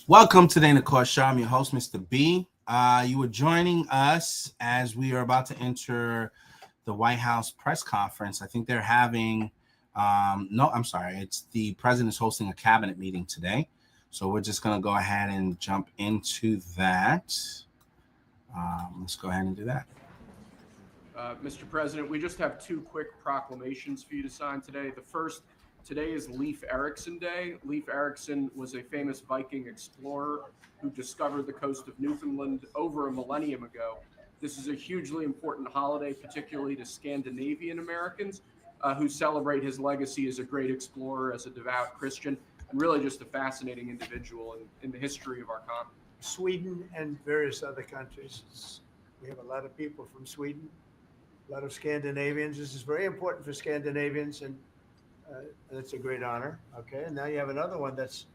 Welcome to the In the Court Show. I'm your host, Mr. B. You were joining us as we are about to enter the White House press conference. I think they're having, no, I'm sorry. It's the president is hosting a cabinet meeting today. So we're just going to go ahead and jump into that. Let's go ahead and do that. Mr. President, we just have two quick proclamations for you to sign today. The first, today is Leif Erikson Day. Leif Erikson was a famous Viking explorer who discovered the coast of Newfoundland over a millennium ago. This is a hugely important holiday, particularly to Scandinavian Americans who celebrate his legacy as a great explorer, as a devout Christian, and really just a fascinating individual in the history of our continent. Sweden and various other countries. We have a lot of people from Sweden, a lot of Scandinavians. This is very important for Scandinavians, and it's a great honor. Okay, and now you have another one that's,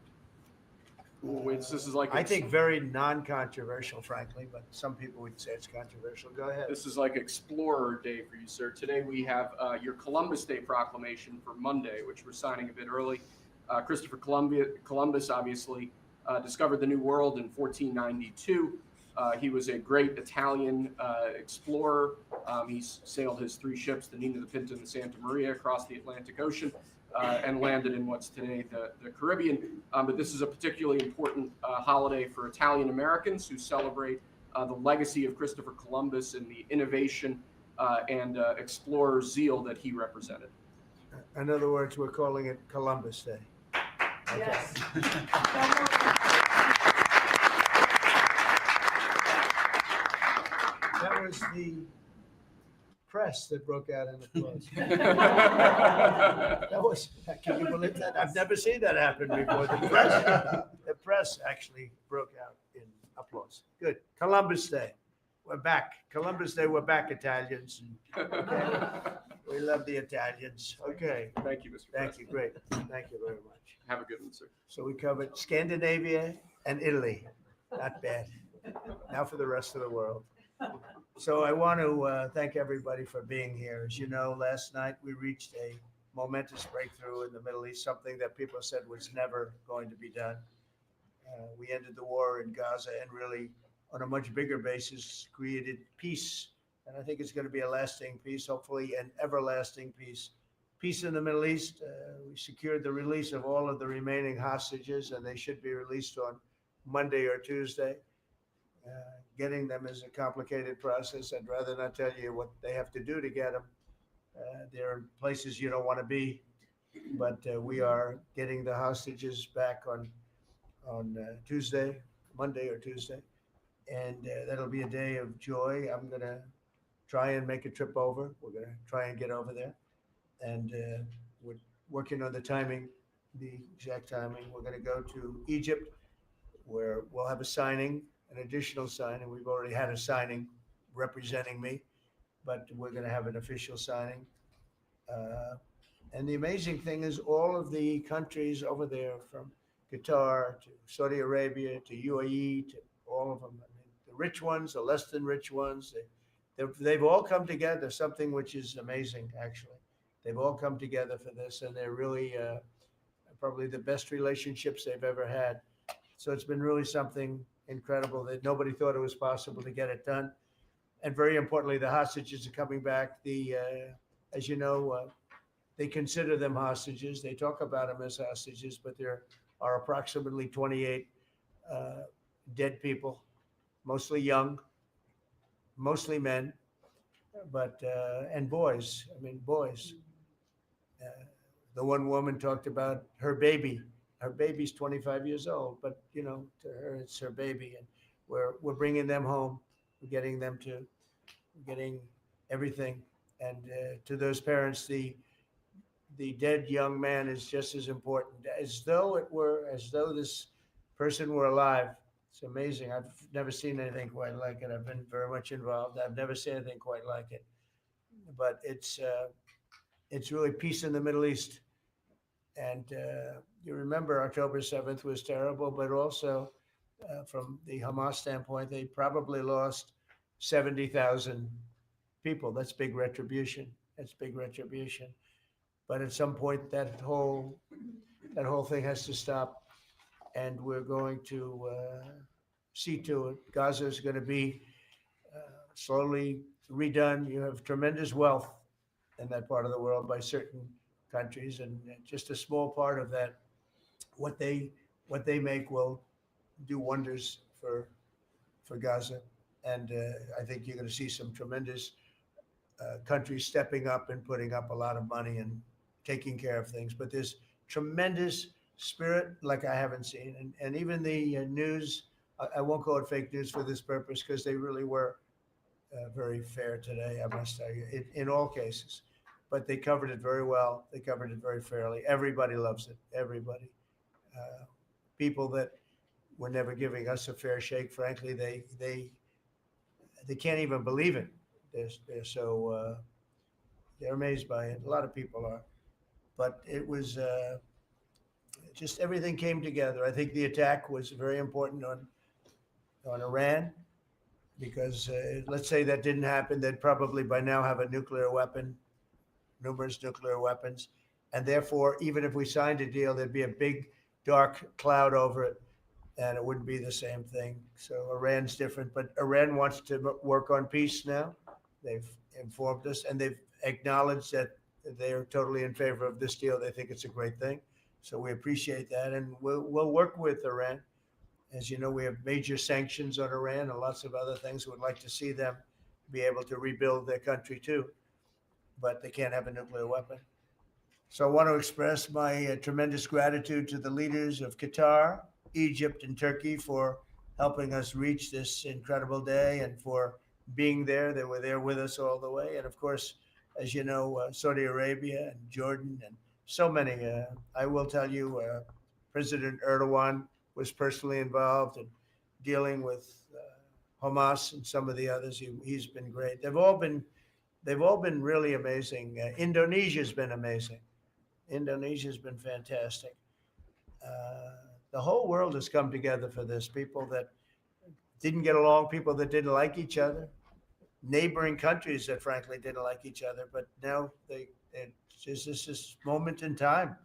This is like I think, very non-controversial, frankly, but some people would say it's controversial. Go ahead. This is like Explorer Day for you, sir. Today we have your Columbus Day proclamation for Monday, which we're signing a bit early. Christopher Columbus obviously discovered the New World in 1492. He was a great Italian explorer. He sailed his three ships, the Nina, the Pinta, and the Santa Maria, across the Atlantic Ocean and landed in what's today the Caribbean. But this is a particularly important holiday for Italian Americans who celebrate the legacy of Christopher Columbus and the innovation and explorer zeal that he represented. In other words, we're calling it Columbus Day. Okay. Yes. That was the press that broke out in applause. Can you believe that? I've never seen that happen before. The press actually broke out in applause. Good. Columbus Day. We're back. Columbus Day, we're back, Italians. Okay. We love the Italians. Okay. Thank you, Mr. Thank you. President. Great. Thank you very much. Have a good one, sir. So we covered Scandinavia and Italy. Not bad. Now for the rest of the world. So I want to thank everybody for being here. As you know, last night we reached a momentous breakthrough in the Middle East, something that people said was never going to be done. We ended the war in Gaza and really, on a much bigger basis, created peace. And I think it's going to be a lasting peace, hopefully an everlasting peace. Peace in the Middle East. We secured the release of all of the remaining hostages, and they should be released on Monday or Tuesday. Getting them is a complicated process. I'd rather not tell you what they have to do to get them. There are places you don't want to be, but we are getting the hostages back on Tuesday, Monday or Tuesday, and that'll be a day of joy. I'm going to try and make a trip over. We're going to try and get over there, and we're working on the timing, the exact timing. We're going to go to Egypt, where we'll have a signing. An additional signing. We've already had a signing representing me, but we're going to have an official signing. And the amazing thing is all of the countries over there, from Qatar to Saudi Arabia to UAE to all of them, I mean, the rich ones, the less than rich ones, they've all come together, something which is amazing, actually. They've all come together for this, and they're really probably the best relationships they've ever had. So it's been really something incredible that nobody thought it was possible to get it done. And very importantly, the hostages are coming back. As you know, they consider them hostages. They talk about them as hostages, but there are approximately 28 dead people, mostly young, mostly men, but and boys. I mean, boys. The one woman talked about her baby. Her baby's 25 years old, but to her, it's her baby, and we're bringing them home. We're getting everything, and to those parents, the dead young man is just as important, as though this person were alive. It's amazing. I've never seen anything quite like it. I've been very much involved. I've never seen anything quite like it, but it's really peace in the Middle East. And you remember October 7th was terrible, but also from the Hamas standpoint, they probably lost 70,000 people. That's big retribution. But at some point, that whole thing has to stop. and we're going to see to it. Gaza is going to be slowly redone. You have tremendous wealth in that part of the world by certain countries, and just a small part of that, what they make will do wonders for Gaza. And I think you're going to see some tremendous countries stepping up and putting up a lot of money and taking care of things. But there's tremendous spirit like I haven't seen. And even the news, I won't call it fake news for this purpose because they really were very fair today, I must tell you, in all cases. But they covered it very well. They covered it very fairly. Everybody loves it. Everybody. People that were never giving us a fair shake, frankly, they can't even believe it. They're so they're amazed by it. A lot of people are, but it was just everything came together. I think the attack was very important on Iran because let's say that didn't happen, they'd probably by now have a nuclear weapon, numerous nuclear weapons, and therefore even if we signed a deal, there'd be a big dark cloud over it, and it wouldn't be the same thing. So Iran's different, but Iran wants to work on peace now. They've informed us, and they've acknowledged that they're totally in favor of this deal. They think it's a great thing. So we appreciate that, and we'll work with Iran. As you know, we have major sanctions on Iran and lots of other things. We'd like to see them be able to rebuild their country too, but they can't have a nuclear weapon. So I want to express my tremendous gratitude to the leaders of Qatar, Egypt, and Turkey for helping us reach this incredible day and for being there. They were there with us all the way. And of course, as you know, Saudi Arabia and Jordan and so many. I will tell you, President Erdogan was personally involved in dealing with Hamas and some of the others. He's been great. They've all been really amazing. Indonesia's been amazing. Indonesia's been fantastic. The whole world has come together for this. People that didn't get along, people that didn't like each other, neighboring countries that frankly didn't like each other, but now it's just this moment in time.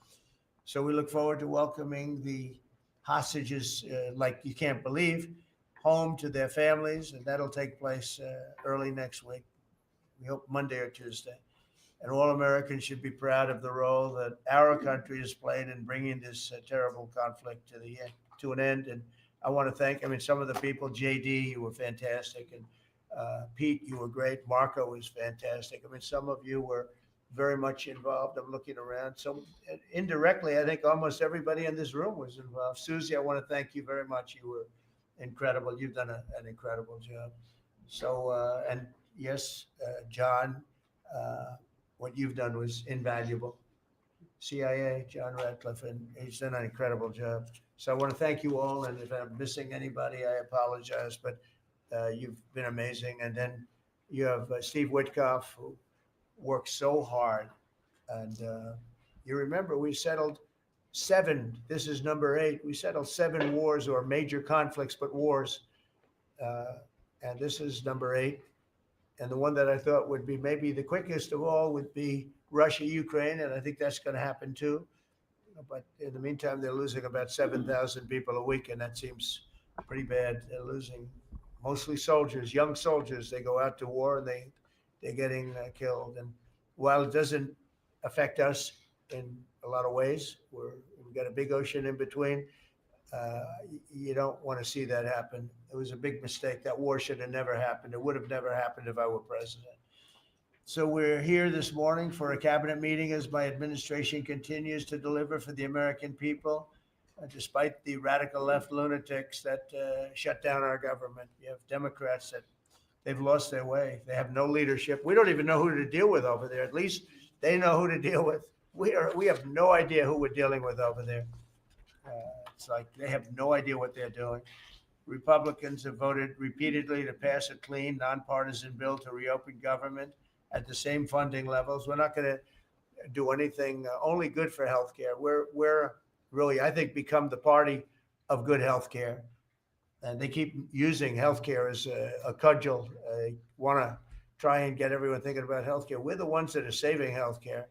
So we look forward to welcoming the hostages, like you can't believe, home to their families, and that'll take place early next week. We hope Monday or Tuesday. And all Americans should be proud of the role that our country has played in bringing this terrible conflict to an end. And I want to thank, some of the people, JD, you were fantastic. And Pete, you were great. Marco was fantastic. Some of you were very much involved. I'm looking around. So indirectly, I think almost everybody in this room was involved. Susie, I want to thank you very much. You were incredible. You've done an incredible job. So, and yes, John, what you've done was invaluable. CIA, John Radcliffe, and he's done an incredible job. So I want to thank you all. And if I'm missing anybody, I apologize, but you've been amazing. And then you have Steve Witkoff, who worked so hard. And you remember we settled 7, this is number 8. We settled 7 wars or major conflicts, but wars. And this is number 8. And the one that I thought would be maybe the quickest of all would be Russia, Ukraine. And I think that's going to happen too. But in the meantime, they're losing about 7,000 people a week. And that seems pretty bad. They're losing mostly soldiers, young soldiers. They go out to war and they're getting killed. And while it doesn't affect us in a lot of ways, we've got a big ocean in between. You don't want to see that happen. It was a big mistake. That war should have never happened. It would have never happened if I were president. So we're here this morning for a cabinet meeting as my administration continues to deliver for the American people, despite the radical left lunatics that shut down our government. You have Democrats that they've lost their way. They have no leadership. We don't even know who to deal with over there. At least they know who to deal with. We have no idea who we're dealing with over there. It's like they have no idea what they're doing. Republicans have voted repeatedly to pass a clean, nonpartisan bill to reopen government at the same funding levels. We're not going to do anything only good for healthcare. We're really, I think, become the party of good healthcare. And they keep using healthcare as a cudgel. They want to try and get everyone thinking about healthcare. We're the ones that are saving healthcare.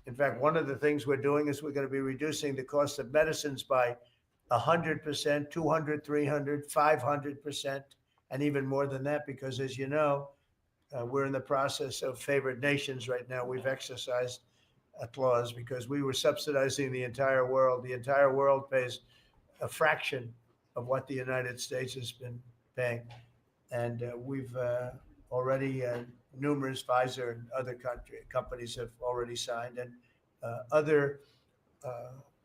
In fact, one of the things we're doing is we're going to be reducing the cost of medicines by 100%, 200, 300, 500%, and even more than that, because as you know, we're in the process of favored nations right now. We've exercised a clause because we were subsidizing the entire world. The entire world pays a fraction of what the United States has been paying. And we've already, numerous Pfizer and other companies have already signed, and other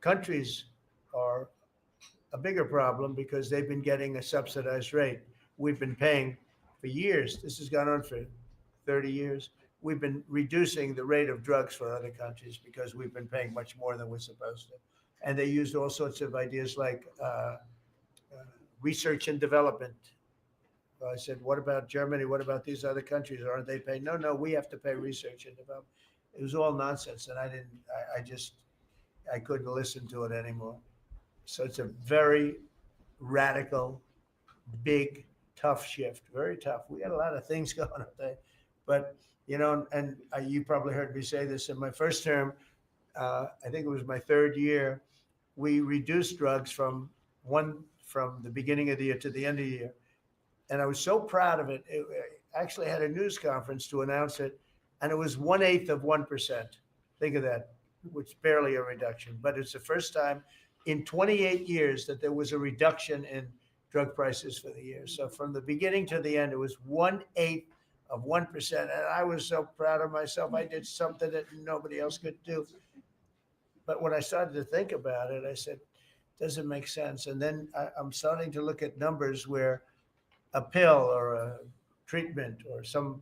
countries are a bigger problem because they've been getting a subsidized rate. We've been paying for years. This has gone on for 30 years. We've been reducing the rate of drugs for other countries because we've been paying much more than we're supposed to. And they used all sorts of ideas like research and development. I said, what about Germany? What about these other countries? Aren't they paying? No, we have to pay research and development. It was all nonsense. And I couldn't listen to it anymore. So it's a very radical, big, tough shift. Very tough. We got a lot of things going on there. But, and you probably heard me say this in my first term. I think it was my third year. We reduced drugs from the beginning of the year to the end of the year. And I was so proud of it. I actually had a news conference to announce it, and it was 1/8 of 1%. Think of that, which is barely a reduction. But it's the first time in 28 years that there was a reduction in drug prices for the year. So from the beginning to the end, it was 1/8 of 1%. And I was so proud of myself. I did something that nobody else could do. But when I started to think about it, I said, doesn't make sense. And then I'm starting to look at numbers where a pill or a treatment or some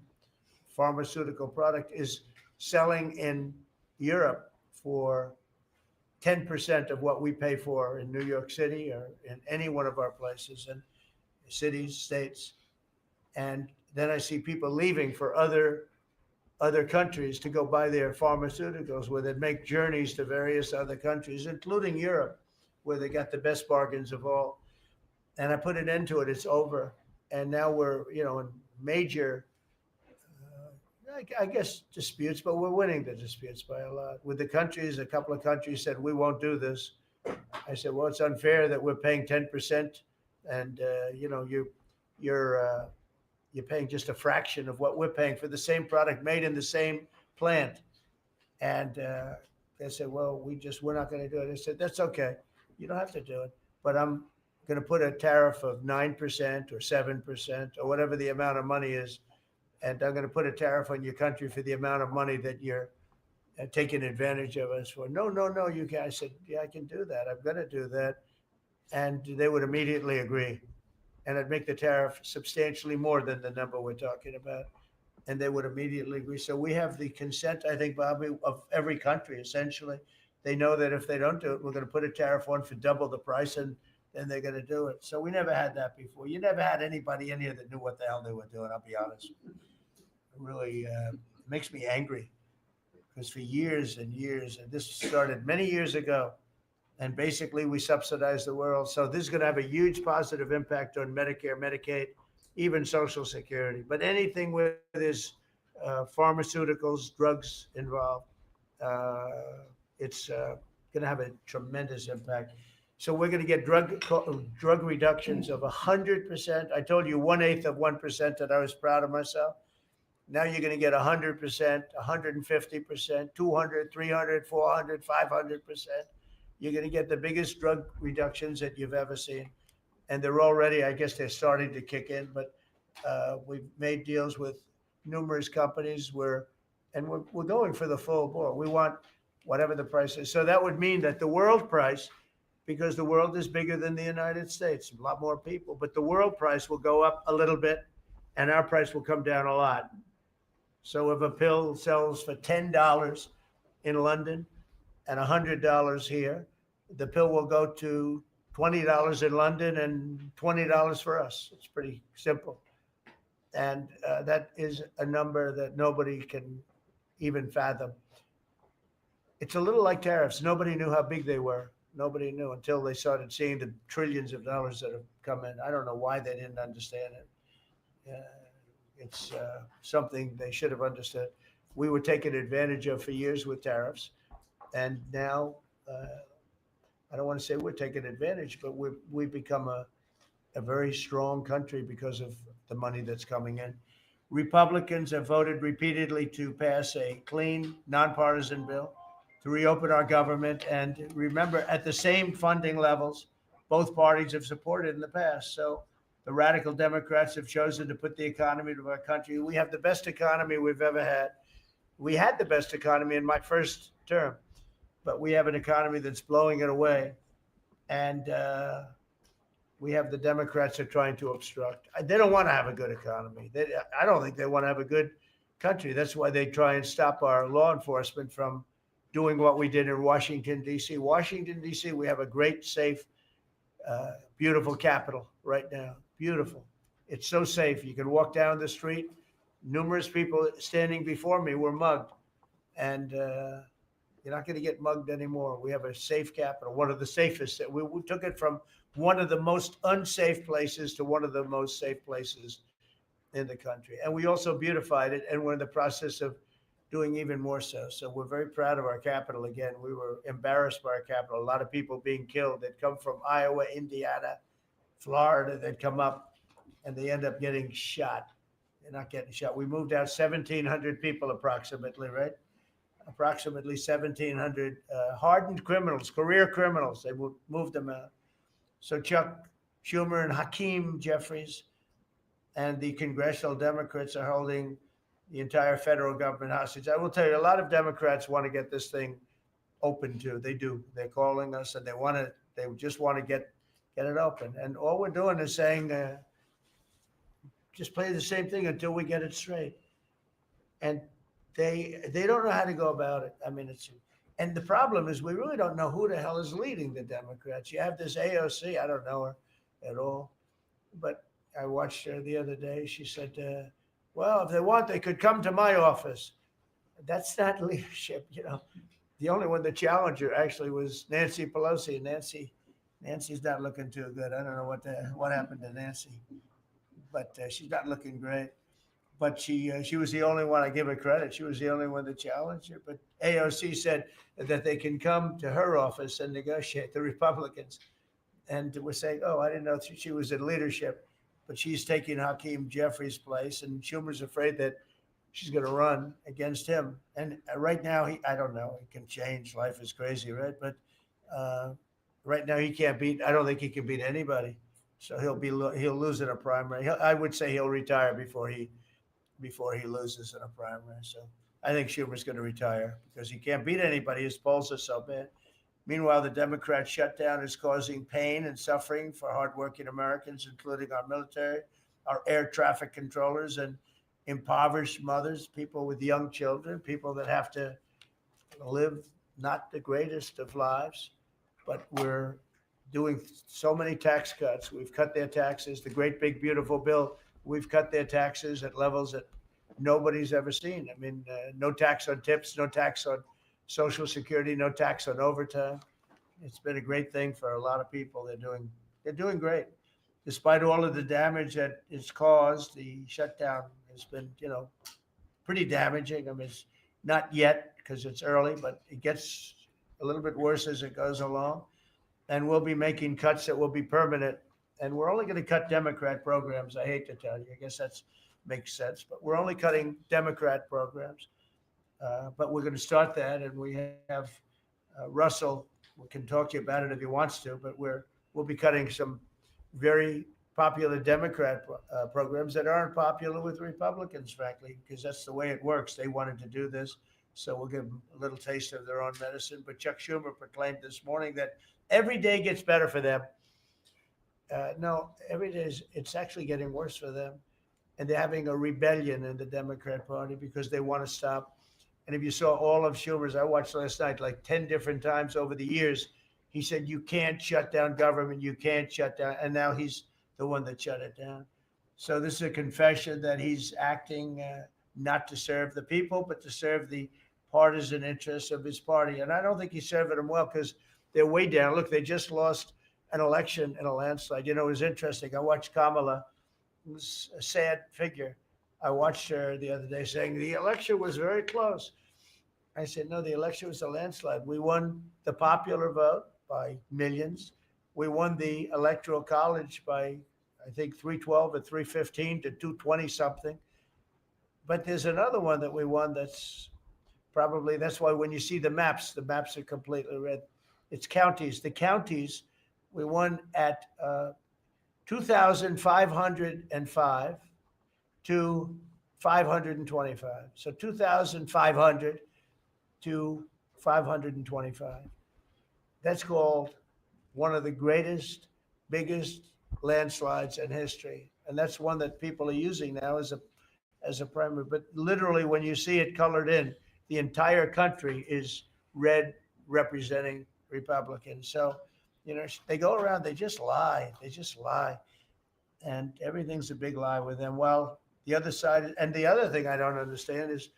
pharmaceutical product is selling in Europe for 10% of what we pay for in New York City or in any one of our places and cities, states. And then I see people leaving for other countries to go buy their pharmaceuticals, where they make journeys to various other countries, including Europe, where they got the best bargains of all. And I put an end to it. It's over. And now we're, in major, I guess, disputes, but we're winning the disputes by a lot. With the countries, a couple of countries said, we won't do this. I said, well, it's unfair that we're paying 10% and, you're paying just a fraction of what we're paying for the same product made in the same plant. And they said, well, we're not going to do it. I said, that's okay. You don't have to do it. But I'm going to put a tariff of 9% or 7% or whatever the amount of money is. And I'm going to put a tariff on your country for the amount of money that you're taking advantage of us for. No, you can. I said, yeah, I can do that. I'm going to do that. And they would immediately agree. And I'd make the tariff substantially more than the number we're talking about. And they would immediately agree. So we have the consent, I think, Bobby, of every country, essentially. They know that if they don't do it, we're going to put a tariff on for double the price, and then they're going to do it. So we never had that before. You never had anybody in here that knew what the hell they were doing, I'll be honest. It really makes me angry, because for years and years, and this started many years ago, and basically we subsidize the world. So this is going to have a huge positive impact on Medicare, Medicaid, even Social Security. But anything where there's pharmaceuticals, drugs involved, it's going to have a tremendous impact. So we're going to get drug reductions of 100%. I told you 1/8 of 1% that I was proud of myself. Now you're going to get 100%, 150%, 200, 300, 400, 500%. You're going to get the biggest drug reductions that you've ever seen. And they're already, I guess they're starting to kick in, but we've made deals with numerous companies and we're going for the full board. We want whatever the price is. So that would mean that the world price, because the world is bigger than the United States, a lot more people, but the world price will go up a little bit and our price will come down a lot. So if a pill sells for $10 in London and $100 here, the pill will go to $20 in London and $20 for us. It's pretty simple. And that is a number that nobody can even fathom. It's a little like tariffs. Nobody knew how big they were. Nobody knew until they started seeing the trillions of dollars that have come in. I don't know why they didn't understand it. It's something they should have understood. We were taken advantage of for years with tariffs. And now I don't want to say we're taking advantage, but we've become a very strong country because of the money that's coming in. Republicans have voted repeatedly to pass a clean, nonpartisan bill to reopen our government. And remember, at the same funding levels, both parties have supported in the past. So the radical Democrats have chosen to put the economy of our country. We have the best economy we've ever had. We had the best economy in my first term, but we have an economy that's blowing it away. And we have the Democrats are trying to obstruct. They don't want to have a good economy. I don't think they want to have a good country. That's why they try and stop our law enforcement from doing what we did in Washington, D.C. Washington, D.C., we have a great, safe, beautiful capital right now. Beautiful. It's so safe. You can walk down the street. Numerous people standing before me were mugged. And you're not going to get mugged anymore. We have a safe capital, one of the safest. We took it from one of the most unsafe places to one of the most safe places in the country. And we also beautified it, and we're in the process of doing even more so. So we're very proud of our capital. Again, we were embarrassed by our capital. A lot of people being killed that come from Iowa, Indiana, Florida, that come up, and they end up getting shot. They're not getting shot. We moved out 1,700 people approximately, right? Approximately 1,700 hardened criminals, career criminals. They moved them out. So Chuck Schumer and Hakeem Jeffries and the congressional Democrats are holding the entire federal government hostage. I will tell you, a lot of Democrats want to get this thing open too. They do. They're calling us, and they just want to get it open. And all we're doing is saying, just play the same thing until we get it straight. And they don't know how to go about it. I mean, and the problem is we really don't know who the hell is leading the Democrats. You have this AOC. I don't know her at all, but I watched her the other day. She said, well, if they want, they could come to my office. That's not leadership, you know. The only one that challenged her actually was Nancy Pelosi. Nancy's not looking too good. I don't know what happened to Nancy, but she's not looking great. But she was the only one. I give her credit. She was the only one that challenged her. But AOC said that they can come to her office and negotiate, the Republicans. And we're saying, oh, I didn't know she was in leadership. But she's taking Hakeem Jeffries' place, and Schumer's afraid that she's going to run against him. And right now, I don't know. It can change. Life is crazy, right? But right now, he can't beat. I don't think he can beat anybody. So he'll lose in a primary. I would say he'll retire before he loses in a primary. So I think Schumer's going to retire because he can't beat anybody. His polls are so bad. Meanwhile, the Democrat shutdown is causing pain and suffering for hardworking Americans, including our military, our air traffic controllers, and impoverished mothers, people with young children, people that have to live not the greatest of lives. But we're doing so many tax cuts. We've cut their taxes. The great big beautiful bill, we've cut their taxes at levels that nobody's ever seen. I mean, no tax on tips, no tax on Social Security, no tax on overtime. It's been a great thing for a lot of people. They're doing great. Despite all of the damage that it's caused, the shutdown has been, pretty damaging. I mean, it's not yet because it's early, but it gets a little bit worse as it goes along. And we'll be making cuts that will be permanent. And we're only going to cut Democrat programs. I hate to tell you. I guess that makes sense. But we're only cutting Democrat programs. But we're going to start that. And we have Russell. We can talk to you about it if he wants to. But we'll be cutting some very popular Democrat programs that aren't popular with Republicans, frankly, because that's the way it works. They wanted to do this. So we'll give them a little taste of their own medicine. But Chuck Schumer proclaimed this morning that every day gets better for them. No, every day it's actually getting worse for them. And they're having a rebellion in the Democrat Party because they want to stop. And if you saw all of Schumer's, I watched last night like 10 different times over the years, he said, you can't shut down government. You can't shut down. And now he's the one that shut it down. So this is a confession that he's acting not to serve the people, but to serve the partisan interests of his party. And I don't think he's serving them well because they're way down. Look, they just lost an election in a landslide. It was interesting. I watched Kamala. It was a sad figure. I watched her the other day saying the election was very close. I said, no, the election was a landslide. We won the popular vote. by millions. We won the Electoral College by, I think, 312 or 315 to 220 something. But there's another one that we won that's probably, that's why when you see the maps are completely red. It's counties. The counties, we won at 2,505 to 525. So 2,500 to 525. That's called one of the greatest, biggest landslides in history. And that's one that people are using now as a primary. But literally, when you see it colored in, the entire country is red representing Republicans. So, they go around, they just lie. They just lie. And everything's a big lie with them. Well, the other side, and the other thing I don't understand is,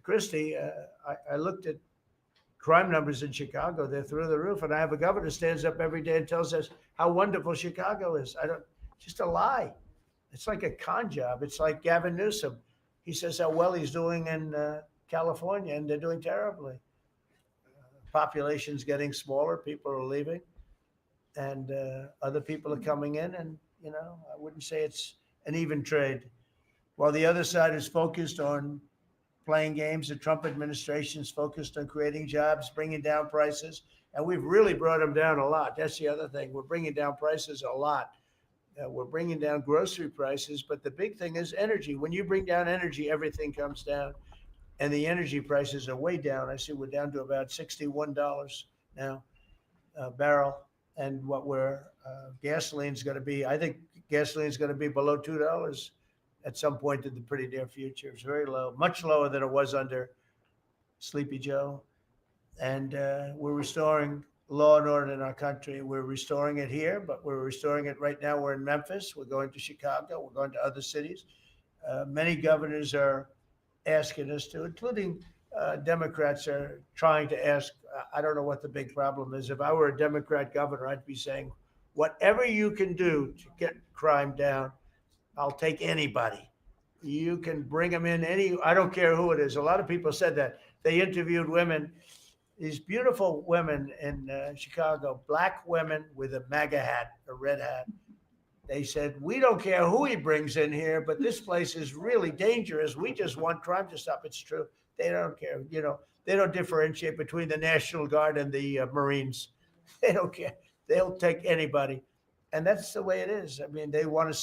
Christy, I looked at crime numbers in Chicago. They're through the roof. And I have a governor stands up every day and tells us how wonderful Chicago is. Just a lie. It's like a con job. It's like Gavin Newsom. He says how well he's doing in California, and they're doing terribly. Population's getting smaller. People are leaving, and other people are coming in. And, I wouldn't say it's an even trade. While the other side is focused on playing games, the Trump administration is focused on creating jobs, bringing down prices. And we've really brought them down a lot. That's the other thing. We're bringing down prices a lot. We're bringing down grocery prices. But the big thing is energy. When you bring down energy, everything comes down. And the energy prices are way down. I see we're down to about $61 now a barrel. And what gasoline's going to be, I think gasoline's going to be below $2 at some point in the pretty near future. It's very low, much lower than it was under Sleepy Joe. And we're restoring law and order in our country. We're restoring it here, but we're restoring it right now. We're in Memphis. We're going to Chicago. We're going to other cities. Many governors are asking us to, including Democrats are trying to ask. I don't know what the big problem is. If I were a Democrat governor, I'd be saying, whatever you can do to get crime down, I'll take anybody. You can bring them in I don't care who it is. A lot of people said that. They interviewed women, these beautiful women in Chicago, black women with a MAGA hat, a red hat. They said, we don't care who he brings in here, but this place is really dangerous. We just want crime to stop. It's true. They don't care. They don't differentiate between the National Guard and the Marines. They don't care. They'll take anybody. And that's the way it is. I mean, they want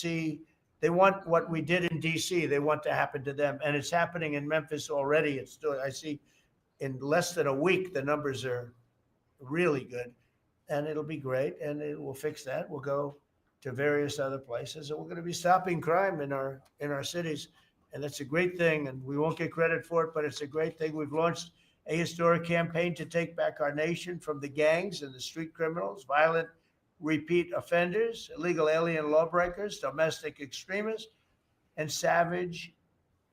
what we did in DC. They want to happen to them. And it's happening in Memphis already. I see in less than a week, the numbers are really good, and it'll be great. And it will fix that. We'll go to various other places, and we're going to be stopping crime in our cities. And that's a great thing. And we won't get credit for it, but it's a great thing. We've launched a historic campaign to take back our nation from the gangs and the street criminals, violent repeat offenders, illegal alien lawbreakers, domestic extremists, and savage,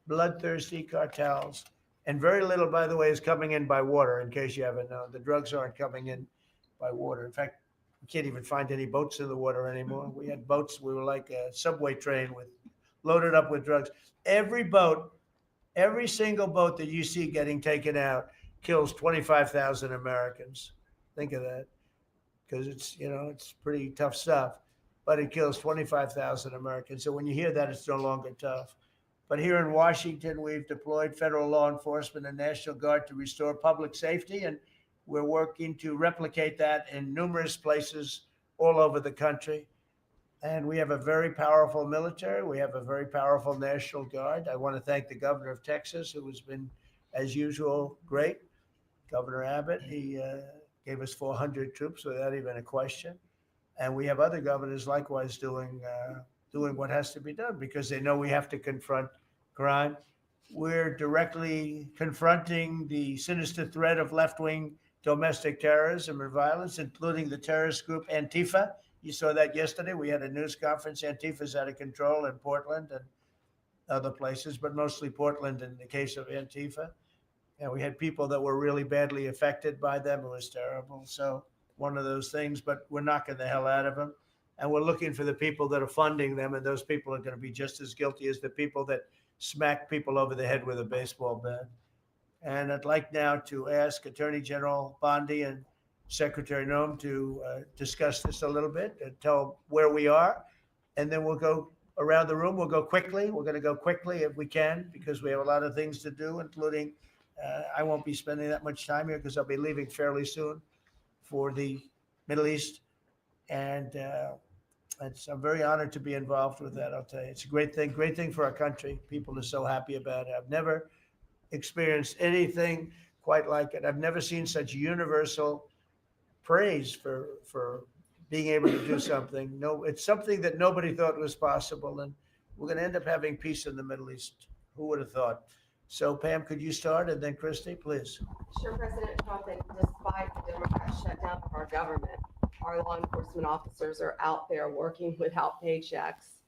bloodthirsty cartels. And very little, by the way, is coming in by water, in case you haven't known. The drugs aren't coming in by water. In fact, we can't even find any boats in the water anymore. We had boats, we were like a subway train loaded up with drugs. Every single boat that you see getting taken out kills 25,000 Americans. Think of that. Because it's pretty tough stuff, but it kills 25,000 Americans. So when you hear that, it's no longer tough. But here in Washington, we've deployed federal law enforcement and National Guard to restore public safety, and we're working to replicate that in numerous places all over the country. And we have a very powerful military. We have a very powerful National Guard. I want to thank the governor of Texas, who has been, as usual, great. Governor Abbott, he gave us 400 troops without even a question. And we have other governors likewise doing what has to be done because they know we have to confront crime. We're directly confronting the sinister threat of left-wing domestic terrorism and violence, including the terrorist group Antifa. You saw that yesterday. We had a news conference. Antifa's out of control in Portland and other places, but mostly Portland in the case of Antifa. And we had people that were really badly affected by them. It was terrible. So one of those things, but we're knocking the hell out of them. And we're looking for the people that are funding them. And those people are going to be just as guilty as the people that smack people over the head with a baseball bat. And I'd like now to ask Attorney General Bondi and Secretary Noem to discuss this a little bit and tell where we are. And then we'll go around the room. We'll go quickly. We're going to go quickly if we can, because we have a lot of things to do, including I won't be spending that much time here because I'll be leaving fairly soon for the Middle East. And I'm very honored to be involved with that. I'll tell you, it's a great thing for our country. People are so happy about it. I've never experienced anything quite like it. I've never seen such universal praise for being able to do something. No, it's something that nobody thought was possible, and we're going to end up having peace in the Middle East. Who would have thought? So, Pam, could you start, and then Christy, please. Sure, President Trump, and despite the Democrat shutdown of our government, our law enforcement officers are out there working without paychecks,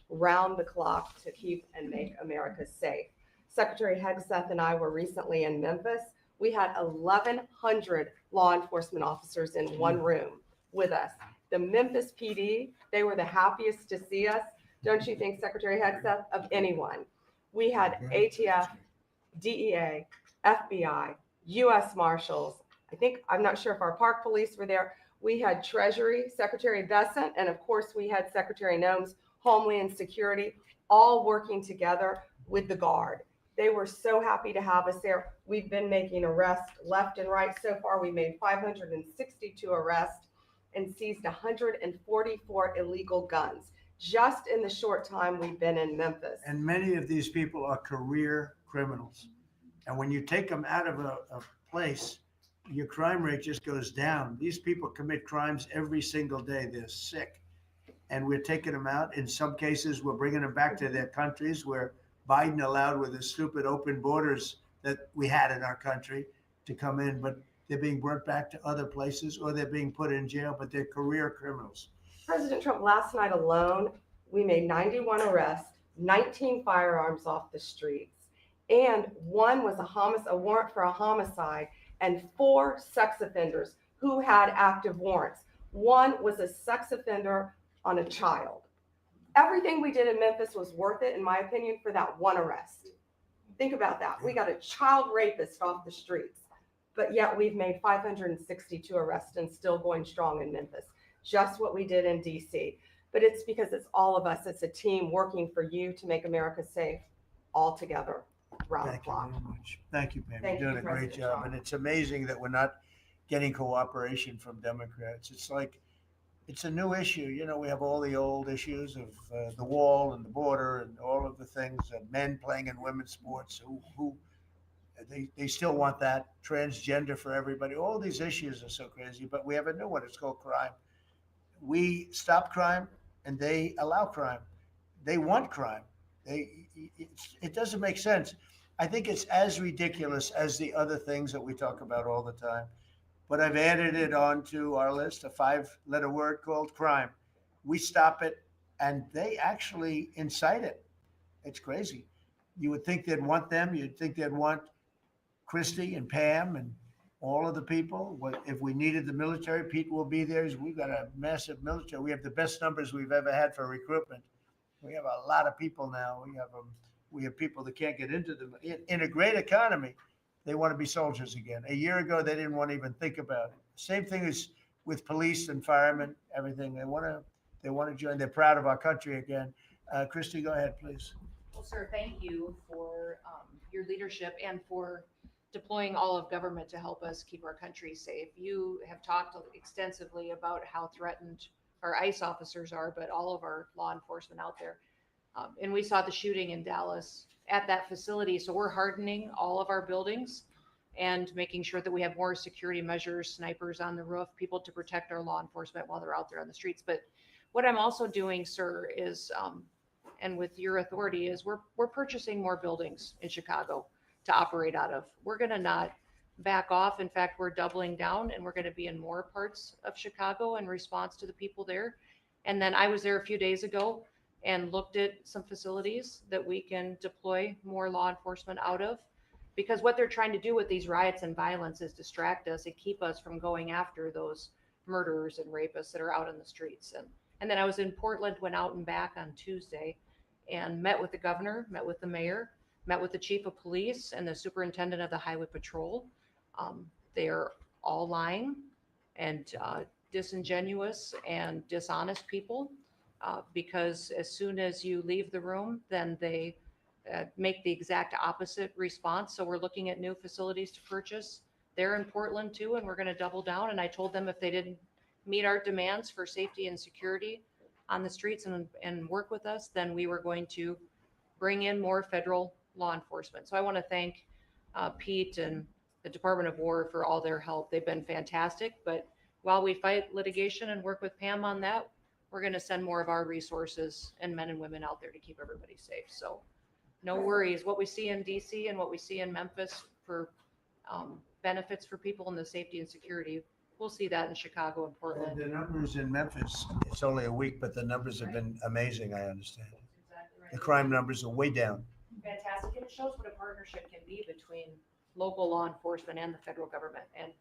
round the clock to keep and make America safe. Secretary Hegseth and I were recently in Memphis. We had 1,100 law enforcement officers in one room with us. The Memphis PD, they were the happiest to see us, don't you think, Secretary Hegseth, of anyone? We had ATF, DEA, FBI, U.S. Marshals. I'm not sure if our park police were there. We had Treasury, Secretary Bessent, and of course we had Secretary Noem's Homeland Security, all working together with the Guard. They were so happy to have us there. We've been making arrests left and right. So far, we made 562 arrests and seized 144 illegal guns just in the short time we've been in Memphis. And many of these people are career criminals. And when you take them out of a place, your crime rate just goes down. These people commit crimes every single day. They're sick. And we're taking them out. In some cases, we're bringing them back to their countries where Biden allowed, with the stupid open borders that we had in our country, to come in. But they're being brought back to other places, or they're being put in jail, but they're career criminals. President Trump, last night alone, we made 91 arrests, 19 firearms off the streets, and one was a warrant for a homicide, and 4 sex offenders who had active warrants. One was a sex offender on a child. Everything we did in Memphis was worth it, in my opinion, for that one arrest. Think about that. We got a child rapist off the streets, but yet we've made 562 arrests and still going strong in Memphis. Just what we did in DC. But it's because it's all of us. It's a team working for you to make America safe, all together, around the clock. Thank you very much. Thank you, Pam. Thank You're doing you, a great President job. Trump. And it's amazing that we're not getting cooperation from Democrats. It's like, it's a new issue. You know, we have all the old issues of the wall and the border and all of the things, men playing in women's sports who they still want that, transgender for everybody. All these issues are so crazy, but we have a new one. It's called crime. We stop crime and they allow crime. They want crime. It doesn't make sense. I think it's as ridiculous as the other things that we talk about all the time. But I've added it onto our list, a 5-letter word called crime. We stop it, and they actually incite it. It's crazy. You would think they'd want them. You'd think they'd want Christy and Pam and all of the people. If we needed the military, Pete will be there. We've got a massive military. We have the best numbers we've ever had for recruitment. We have a lot of people now. We have people that can't get into them. In a great economy, they want to be soldiers again. A year ago, they didn't want to even think about it. Same thing as with police and firemen, everything. They want to join. They're proud of our country again. Christy, go ahead, please. Well, sir, thank you for your leadership and for deploying all of government to help us keep our country safe. You have talked extensively about how threatened our ICE officers are, but all of our law enforcement out there. And we saw the shooting in Dallas at that facility. So we're hardening all of our buildings and making sure that we have more security measures, snipers on the roof, people to protect our law enforcement while they're out there on the streets. But what I'm also doing, sir, is, and with your authority, is we're purchasing more buildings in Chicago to operate out of. We're going to not back off. In fact, we're doubling down, and we're going to be in more parts of Chicago in response to the people there. And then I was there a few days ago and looked at some facilities that we can deploy more law enforcement out of, because what they're trying to do with these riots and violence is distract us and keep us from going after those murderers and rapists that are out in the streets. And then I was in Portland, went out and back on Tuesday and met with the governor, met with the mayor, met with the chief of police and the superintendent of the highway patrol. They're all lying. and disingenuous and dishonest people, because as soon as you leave the room, then they make the exact opposite response. So we're looking at new facilities to purchase. They're in Portland too, and we're going to double down. And I told them if they didn't meet our demands for safety and security on the streets and work with us, then we were going to bring in more federal law enforcement. So I want to thank Pete and the Department of War for all their help. They've been fantastic. But while we fight litigation and work with Pam on that, we're going to send more of our resources and men and women out there to keep everybody safe. So no worries. What we see in DC and what we see in Memphis for benefits for people in the safety and security, we'll see that in Chicago and Portland. The numbers in Memphis, it's only a week, but the numbers have been amazing, I understand. Exactly right. The crime numbers are way down. Fantastic. And it shows what a partnership can be between local law enforcement and the federal government. And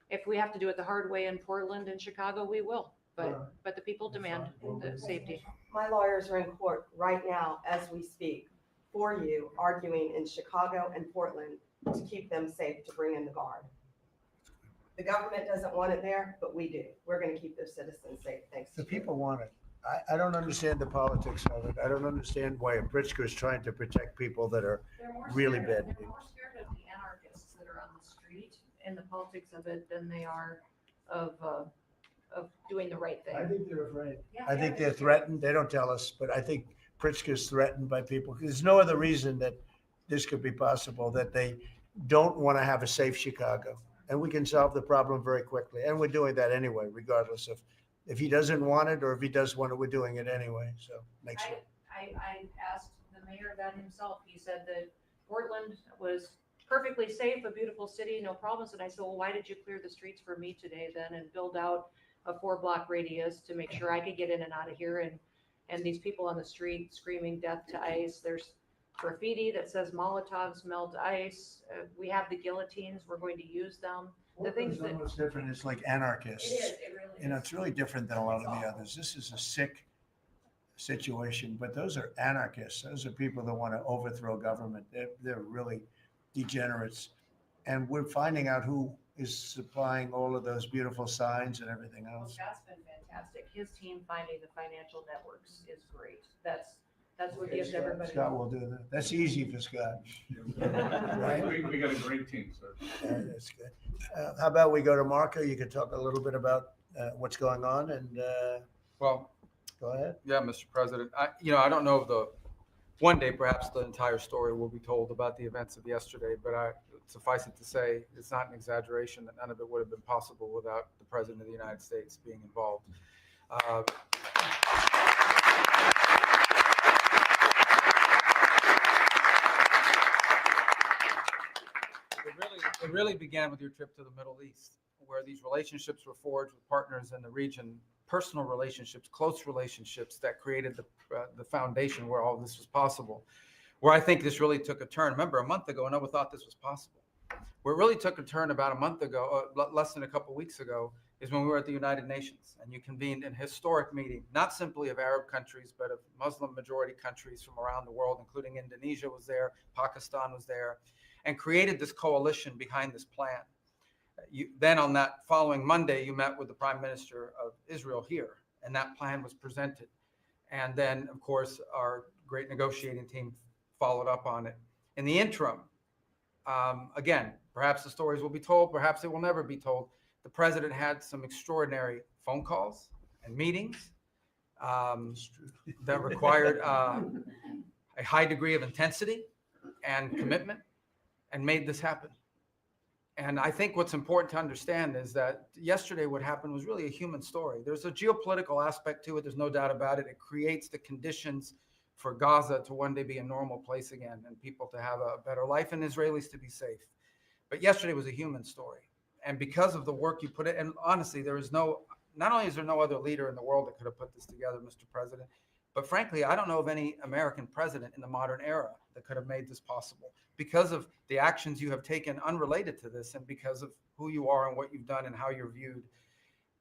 if we have to do it the hard way in Portland and Chicago, we will. But the people demand the safety. My lawyers are in court right now as we speak for you, arguing in Chicago and Portland to keep them safe, to bring in the guard. The government doesn't want it there, but we do. We're going to keep their citizens safe. Thanks. The people want it. I don't understand the politics of it. I don't understand why a Pritzker is trying to protect people that are really bad. They're more scared of the anarchists that are on the street and the politics of it than they are of doing the right thing. I think they're afraid. Yeah, I think they're threatened. They don't tell us, but I think Pritzker's threatened by people. There's no other reason that this could be possible, that they don't want to have a safe Chicago. And we can solve the problem very quickly. And we're doing that anyway, regardless of if he doesn't want it or if he does want it, we're doing it anyway. So makes sense. I asked the mayor that himself. He said that Portland was perfectly safe, a beautiful city, no problems. And I said, well, why did you clear the streets for me today then and build out a 4-block radius to make sure I could get in and out of here? And these people on the street screaming death to ICE. There's graffiti that says Molotovs melt ICE. We have the guillotines. We're going to use them. The things It's that almost different. It's like anarchists. it is, it really is. You know, it's really different than a lot of the others. This is a sick situation, but those are anarchists. Those are people that want to overthrow government. They're really degenerates. And we're finding out who is supplying all of those beautiful signs and everything Well, else. Scott's been fantastic. His team finding the financial networks is great. That's what gives everybody. Scott will do that. That's easy for Scott. Right? We got a great team, sir. That's good. How about we go to Marco? You could talk a little bit about what's going on and Well, go ahead. yeah, Mr. President, I don't know if one day perhaps the entire story will be told about the events of yesterday, but suffice it to say, it's not an exaggeration that none of it would have been possible without the President of the United States being involved. It really began with your trip to the Middle East, where these relationships were forged with partners in the region, personal relationships, close relationships that created the foundation where all this was possible. Where I think this really took a turn. Remember, a month ago, no one thought this was possible. Where it really took a turn about a month ago, less than a couple of weeks ago, is when we were at the United Nations and you convened an historic meeting, not simply of Arab countries, but of Muslim majority countries from around the world, including Indonesia was there, Pakistan was there, and created this coalition behind this plan. Then on that following Monday, you met with the Prime Minister of Israel here, and that plan was presented. And then, of course, our great negotiating team followed up on it. In the interim, again, perhaps the stories will be told, perhaps it will never be told. The president had some extraordinary phone calls and meetings that required a high degree of intensity and commitment and made this happen. And I think what's important to understand is that yesterday what happened was really a human story. There's a geopolitical aspect to it. There's no doubt about it. It creates the conditions for Gaza to one day be a normal place again and people to have a better life and Israelis to be safe. But yesterday was a human story. And because of the work you put in, and honestly, not only is there no other leader in the world that could have put this together, Mr. President, but frankly, I don't know of any American president in the modern era that could have made this possible because of the actions you have taken unrelated to this and because of who you are and what you've done and how you're viewed.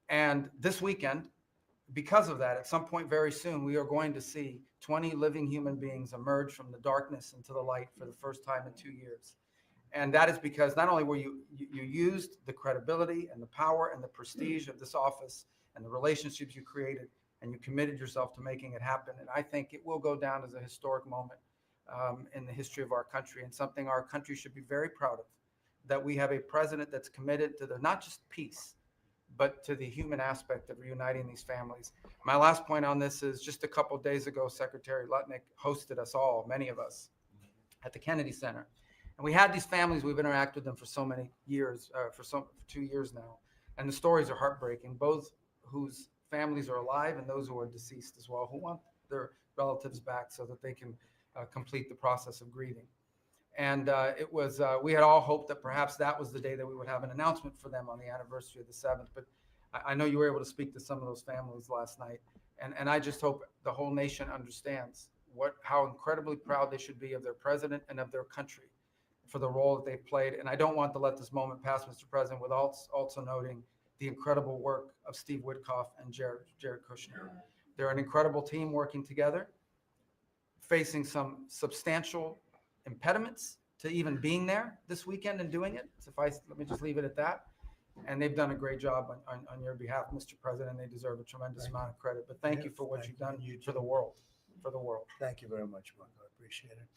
And this weekend, because of that, at some point very soon, we are going to see 20 living human beings emerge from the darkness into the light for the first time in 2 years. And that is because not only were you used the credibility and the power and the prestige of this office and the relationships you created, and you committed yourself to making it happen. And I think it will go down as a historic moment in the history of our country, and something our country should be very proud of, that we have a president that's committed to the not just peace, but to the human aspect of reuniting these families. My last point on this is just a couple of days ago, Secretary Lutnick hosted us all, many of us, at the Kennedy Center. And we had these families, we've interacted with them for so many years, for 2 years now. And the stories are heartbreaking, both whose families are alive and those who are deceased as well, who want their relatives back so that they can complete the process of grieving. And it was, we had all hoped that perhaps that was the day that we would have an announcement for them on the anniversary of the 7th. But I know you were able to speak to some of those families last night. And I just hope the whole nation understands how incredibly proud they should be of their president and of their country for the role that they've played. And I don't want to let this moment pass, Mr. President, without also noting the incredible work of Steve Witkoff and Jared Kushner. They're an incredible team working together, facing some substantial impediments to even being there this weekend and doing it. Let me just leave it at that. And they've done a great job on your behalf, Mr. President. They deserve a tremendous amount of credit. But thank you for what you've done for the world. Thank you very much, Marco. I appreciate it.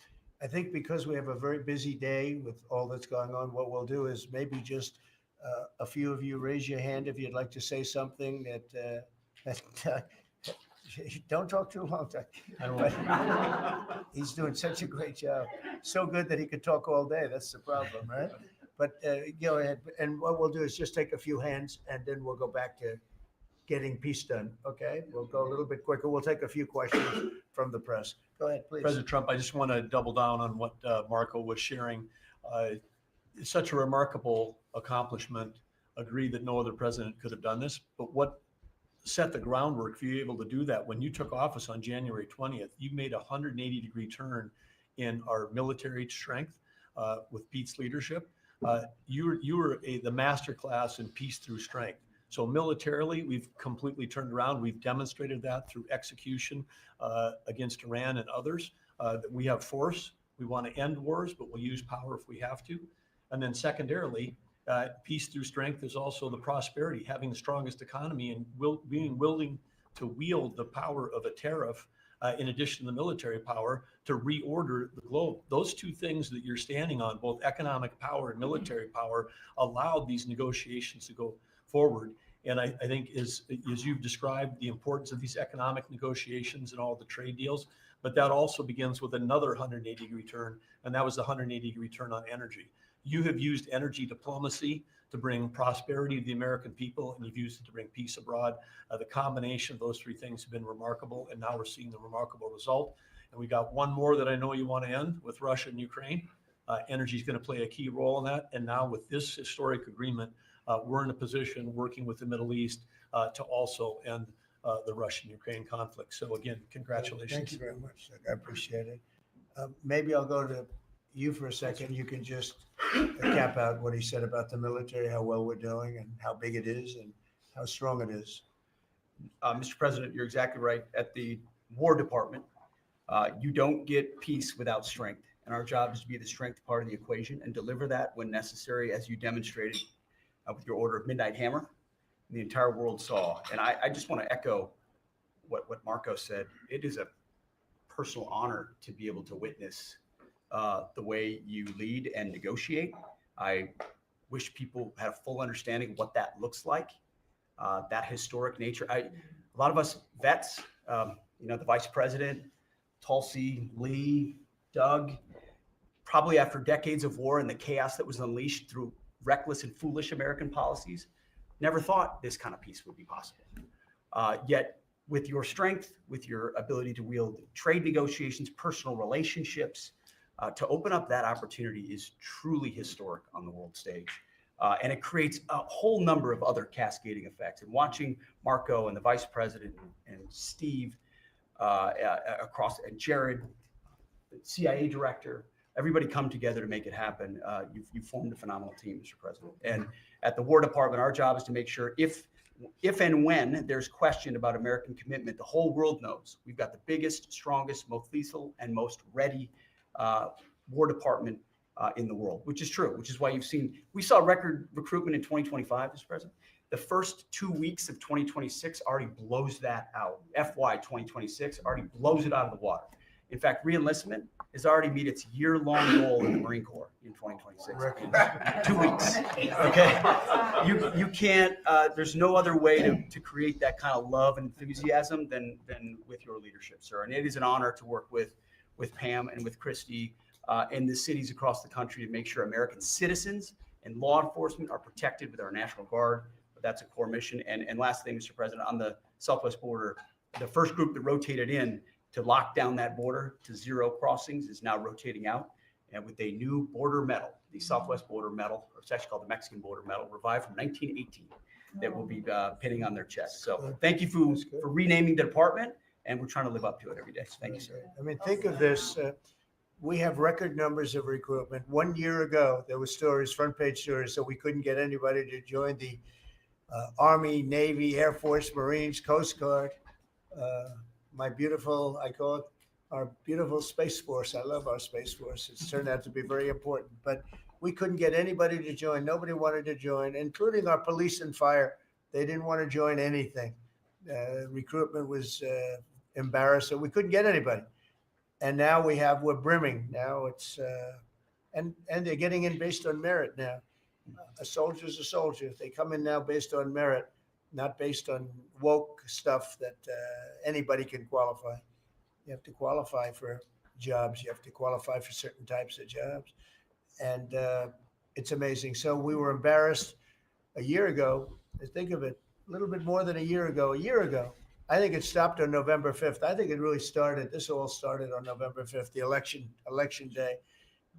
I think because we have a very busy day with all that's going on, what we'll do is maybe just a few of you raise your hand if you'd like to say something that don't talk too long. He's doing such a great job. So good that he could talk all day. That's the problem, right? But go ahead. And what we'll do is just take a few hands and then we'll go back to getting peace done. Okay? We'll go a little bit quicker. We'll take a few questions from the press. Go ahead, please. President Trump, I just want to double down on what Marco was sharing. It's such a remarkable accomplishment. Agree that no other president could have done this, but what set the groundwork for you able to do that? When you took office on January 20th, you made a 180-degree turn in our military strength with Pete's leadership. You were the master class in peace through strength. So militarily, we've completely turned around. We've demonstrated that through execution against Iran and others, that we have force. We want to end wars, but we'll use power if we have to. And then secondarily, peace through strength is also the prosperity, having the strongest economy and being willing to wield the power of a tariff in addition to the military power to reorder the globe. Those two things that you're standing on, both economic power and military power, allowed these negotiations to go forward. And I think as you've described the importance of these economic negotiations and all the trade deals, but that also begins with another 180-degree turn, and that was the 180-degree turn on energy. You have used energy diplomacy to bring prosperity to the American people, and you've used it to bring peace abroad. The combination of those three things have been remarkable, and now we're seeing the remarkable result. And we got one more that I know you want to end with Russia and Ukraine. Energy is going to play a key role in that. And now with this historic agreement, we're in a position working with the Middle East to also end the Russian-Ukraine conflict. So again, congratulations. Thank you very much. I appreciate it. Maybe I'll go to you for a second. You can just cap out what he said about the military, how well we're doing and how big it is and how strong it is. Mr. President, you're exactly right. At the War Department, you don't get peace without strength. And our job is to be the strength part of the equation and deliver that when necessary, as you demonstrated with your Order of Midnight Hammer. The entire world saw. And I just want to echo what Marco said. It is a personal honor to be able to witness the way you lead and negotiate. I wish people had a full understanding of what that looks like, that historic nature. A lot of us vets, the Vice President, Tulsi, Lee, Doug, probably after decades of war and the chaos that was unleashed through reckless and foolish American policies, never thought this kind of peace would be possible. Yet with your strength, with your ability to wield trade negotiations, personal relationships, to open up that opportunity is truly historic on the world stage. And it creates a whole number of other cascading effects. And watching Marco and the Vice President and Steve and Jared, the CIA director, everybody come together to make it happen. You've formed a phenomenal team, Mr. President. And at the War Department, our job is to make sure if and when there's question about American commitment, the whole world knows we've got the biggest, strongest, most lethal, and most ready War Department in the world, which is true, which is why we saw record recruitment in 2025, Mr. President. The first 2 weeks of 2026 already blows that out. FY 2026 already blows it out of the water. In fact, reenlistment has already met its year-long goal in the Marine Corps in 2026. In 2 weeks. Okay, you can't. There's no other way to create that kind of love and enthusiasm than with your leadership, sir. And it is an honor to work with Pam and with Christy and the cities across the country to make sure American citizens and law enforcement are protected with our National Guard. That's a core mission. And last thing, Mr. President, on the southwest border, the first group that rotated in to lock down that border to 0 crossings is now rotating out, and with a new border medal, the Southwest Border Medal, or it's actually called the Mexican Border Medal, revived from 1918, that will be pinning on their chest. So thank you for renaming the department, and we're trying to live up to it every day. Thank you, sir. I mean, think of this. We have record numbers of recruitment. 1 year ago, there were stories, front page stories, so we couldn't get anybody to join the Army, Navy, Air Force, Marines, Coast Guard. My beautiful, I call it our beautiful Space Force. I love our Space Force. It's turned out to be very important, but we couldn't get anybody to join. Nobody wanted to join, including our police and fire. They didn't want to join anything. Recruitment was embarrassing. We couldn't get anybody. And now we're brimming. Now it's, and they're getting in based on merit now. A soldier's a soldier. They come in now based on merit, not based on woke stuff that anybody can qualify. You have to qualify for jobs. You have to qualify for certain types of jobs. And it's amazing. So we were embarrassed a year ago. Think of it, a little bit more than a year ago. I think it stopped on November 5th. I think it really started, this all started on November 5th, the election day.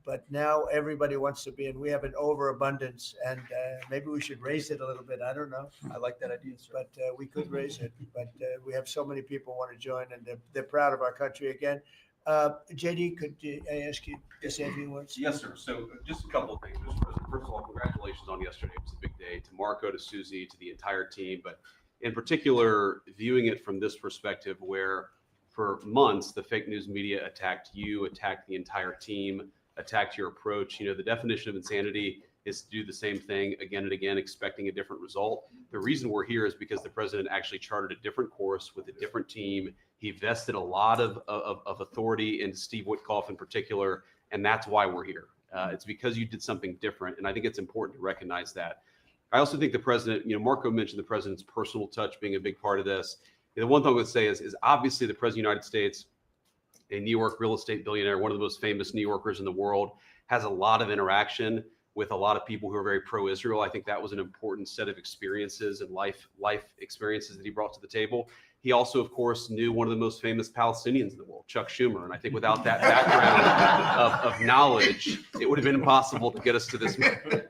But now everybody wants to be in. We have an overabundance, and maybe we should raise it a little bit. I don't know. I like that idea, sir. But we could raise it. But we have so many people want to join, and they're proud of our country again. JD, could I ask you to say a few words? Yes, sir. So just a couple of things, Mr. President. First of all, congratulations on yesterday. It was a big day to Marco, to Susie, to the entire team. But in particular, viewing it from this perspective, where for months the fake news media attacked you, attacked the entire team, attacked your approach. You know, the definition of insanity is to do the same thing again and again, expecting a different result. The reason we're here is because the president actually charted a different course with a different team. He vested a lot of authority in Steve Witkoff in particular, and that's why we're here. It's because you did something different, and I think it's important to recognize that. I also think the president, you know, Marco mentioned the president's personal touch being a big part of this. The one thing I would say is obviously the president of the United States, a New York real estate billionaire, one of the most famous New Yorkers in the world, has a lot of interaction with a lot of people who are very pro-Israel. I think that was an important set of experiences and life experiences that he brought to the table. He also, of course, knew one of the most famous Palestinians in the world, Chuck Schumer. And I think without that background of knowledge, it would have been impossible to get us to this moment.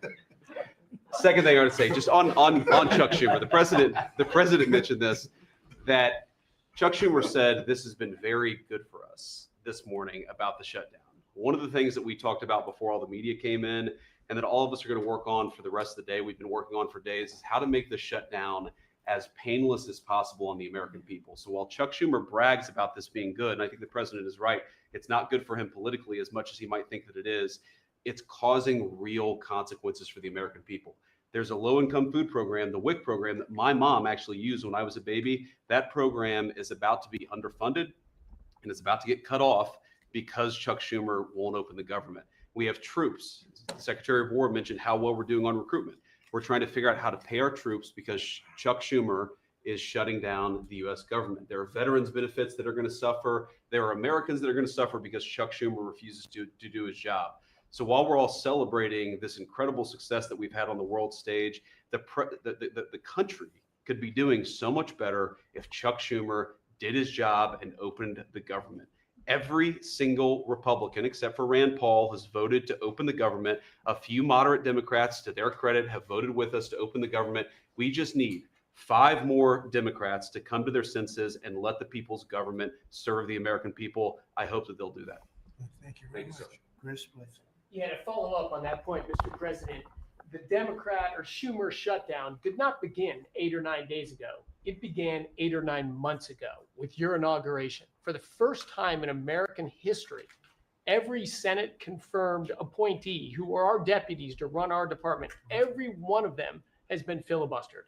Second thing I would say, just on Chuck Schumer, the president mentioned this, that Chuck Schumer said this has been very good for us this morning about the shutdown. One of the things that we talked about before all the media came in, and that all of us are going to work on for the rest of the day, we've been working on for days, is how to make the shutdown as painless as possible on the American people. So while Chuck Schumer brags about this being good, and I think the president is right, it's not good for him politically as much as he might think that it is. It's causing real consequences for the American people. There's a low-income food program, the WIC program, that my mom actually used when I was a baby. That program is about to be underfunded, and it's about to get cut off because Chuck Schumer won't open the government. We have troops. The Secretary of War mentioned how well we're doing on recruitment. We're trying to figure out how to pay our troops because Chuck Schumer is shutting down the U.S. government. There are veterans benefits that are going to suffer. There are Americans that are going to suffer because Chuck Schumer refuses to do his job. So while we're all celebrating this incredible success that we've had on the world stage, the country could be doing so much better if Chuck Schumer did his job and opened the government. Every single Republican, except for Rand Paul, has voted to open the government. A few moderate Democrats, to their credit, have voted with us to open the government. We just need 5 more Democrats to come to their senses and let the people's government serve the American people. I hope that they'll do that. Thank you very much. Chris, please. Yeah, to follow up on that point, Mr. President, the Democrat or Schumer shutdown did not begin 8 or 9 days ago. It began 8 or 9 months ago with your inauguration. For the first time in American history, Every Senate confirmed appointee who are our deputies to run our department, every one of them has been filibustered.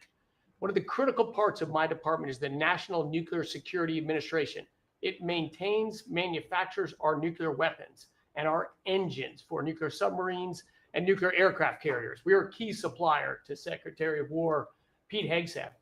One of the critical parts of my department is the National Nuclear Security Administration. It maintains, manufactures our nuclear weapons and our engines for nuclear submarines and nuclear aircraft carriers. We are a key supplier to Secretary of War Pete Hegseth.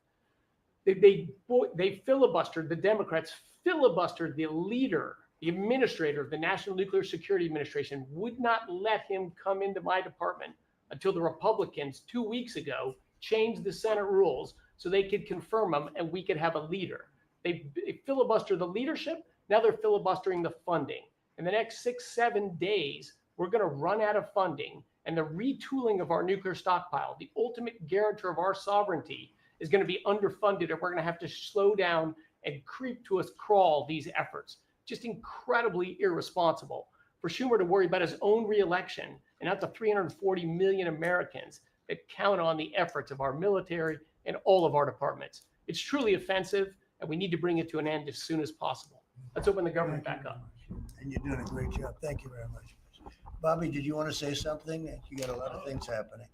They filibustered, the Democrats filibustered the leader, the administrator of the National Nuclear Security Administration, would not let him come into my department until the Republicans 2 weeks ago changed the Senate rules so they could confirm him and we could have a leader. They filibustered the leadership. Now they're filibustering the funding. In the next 6-7 days, we're going to run out of funding, and the retooling of our nuclear stockpile, the ultimate guarantor of our sovereignty, is going to be underfunded, and we're going to have to slow down and creep to a crawl these efforts. Just incredibly irresponsible for Schumer to worry about his own reelection and not the 340 million Americans that count on the efforts of our military and all of our departments. It's truly offensive, and we need to bring it to an end as soon as possible. Let's open the government back up. And you're doing a great job. Thank you very much. Bobby, did you want to say something? You got a lot of things happening.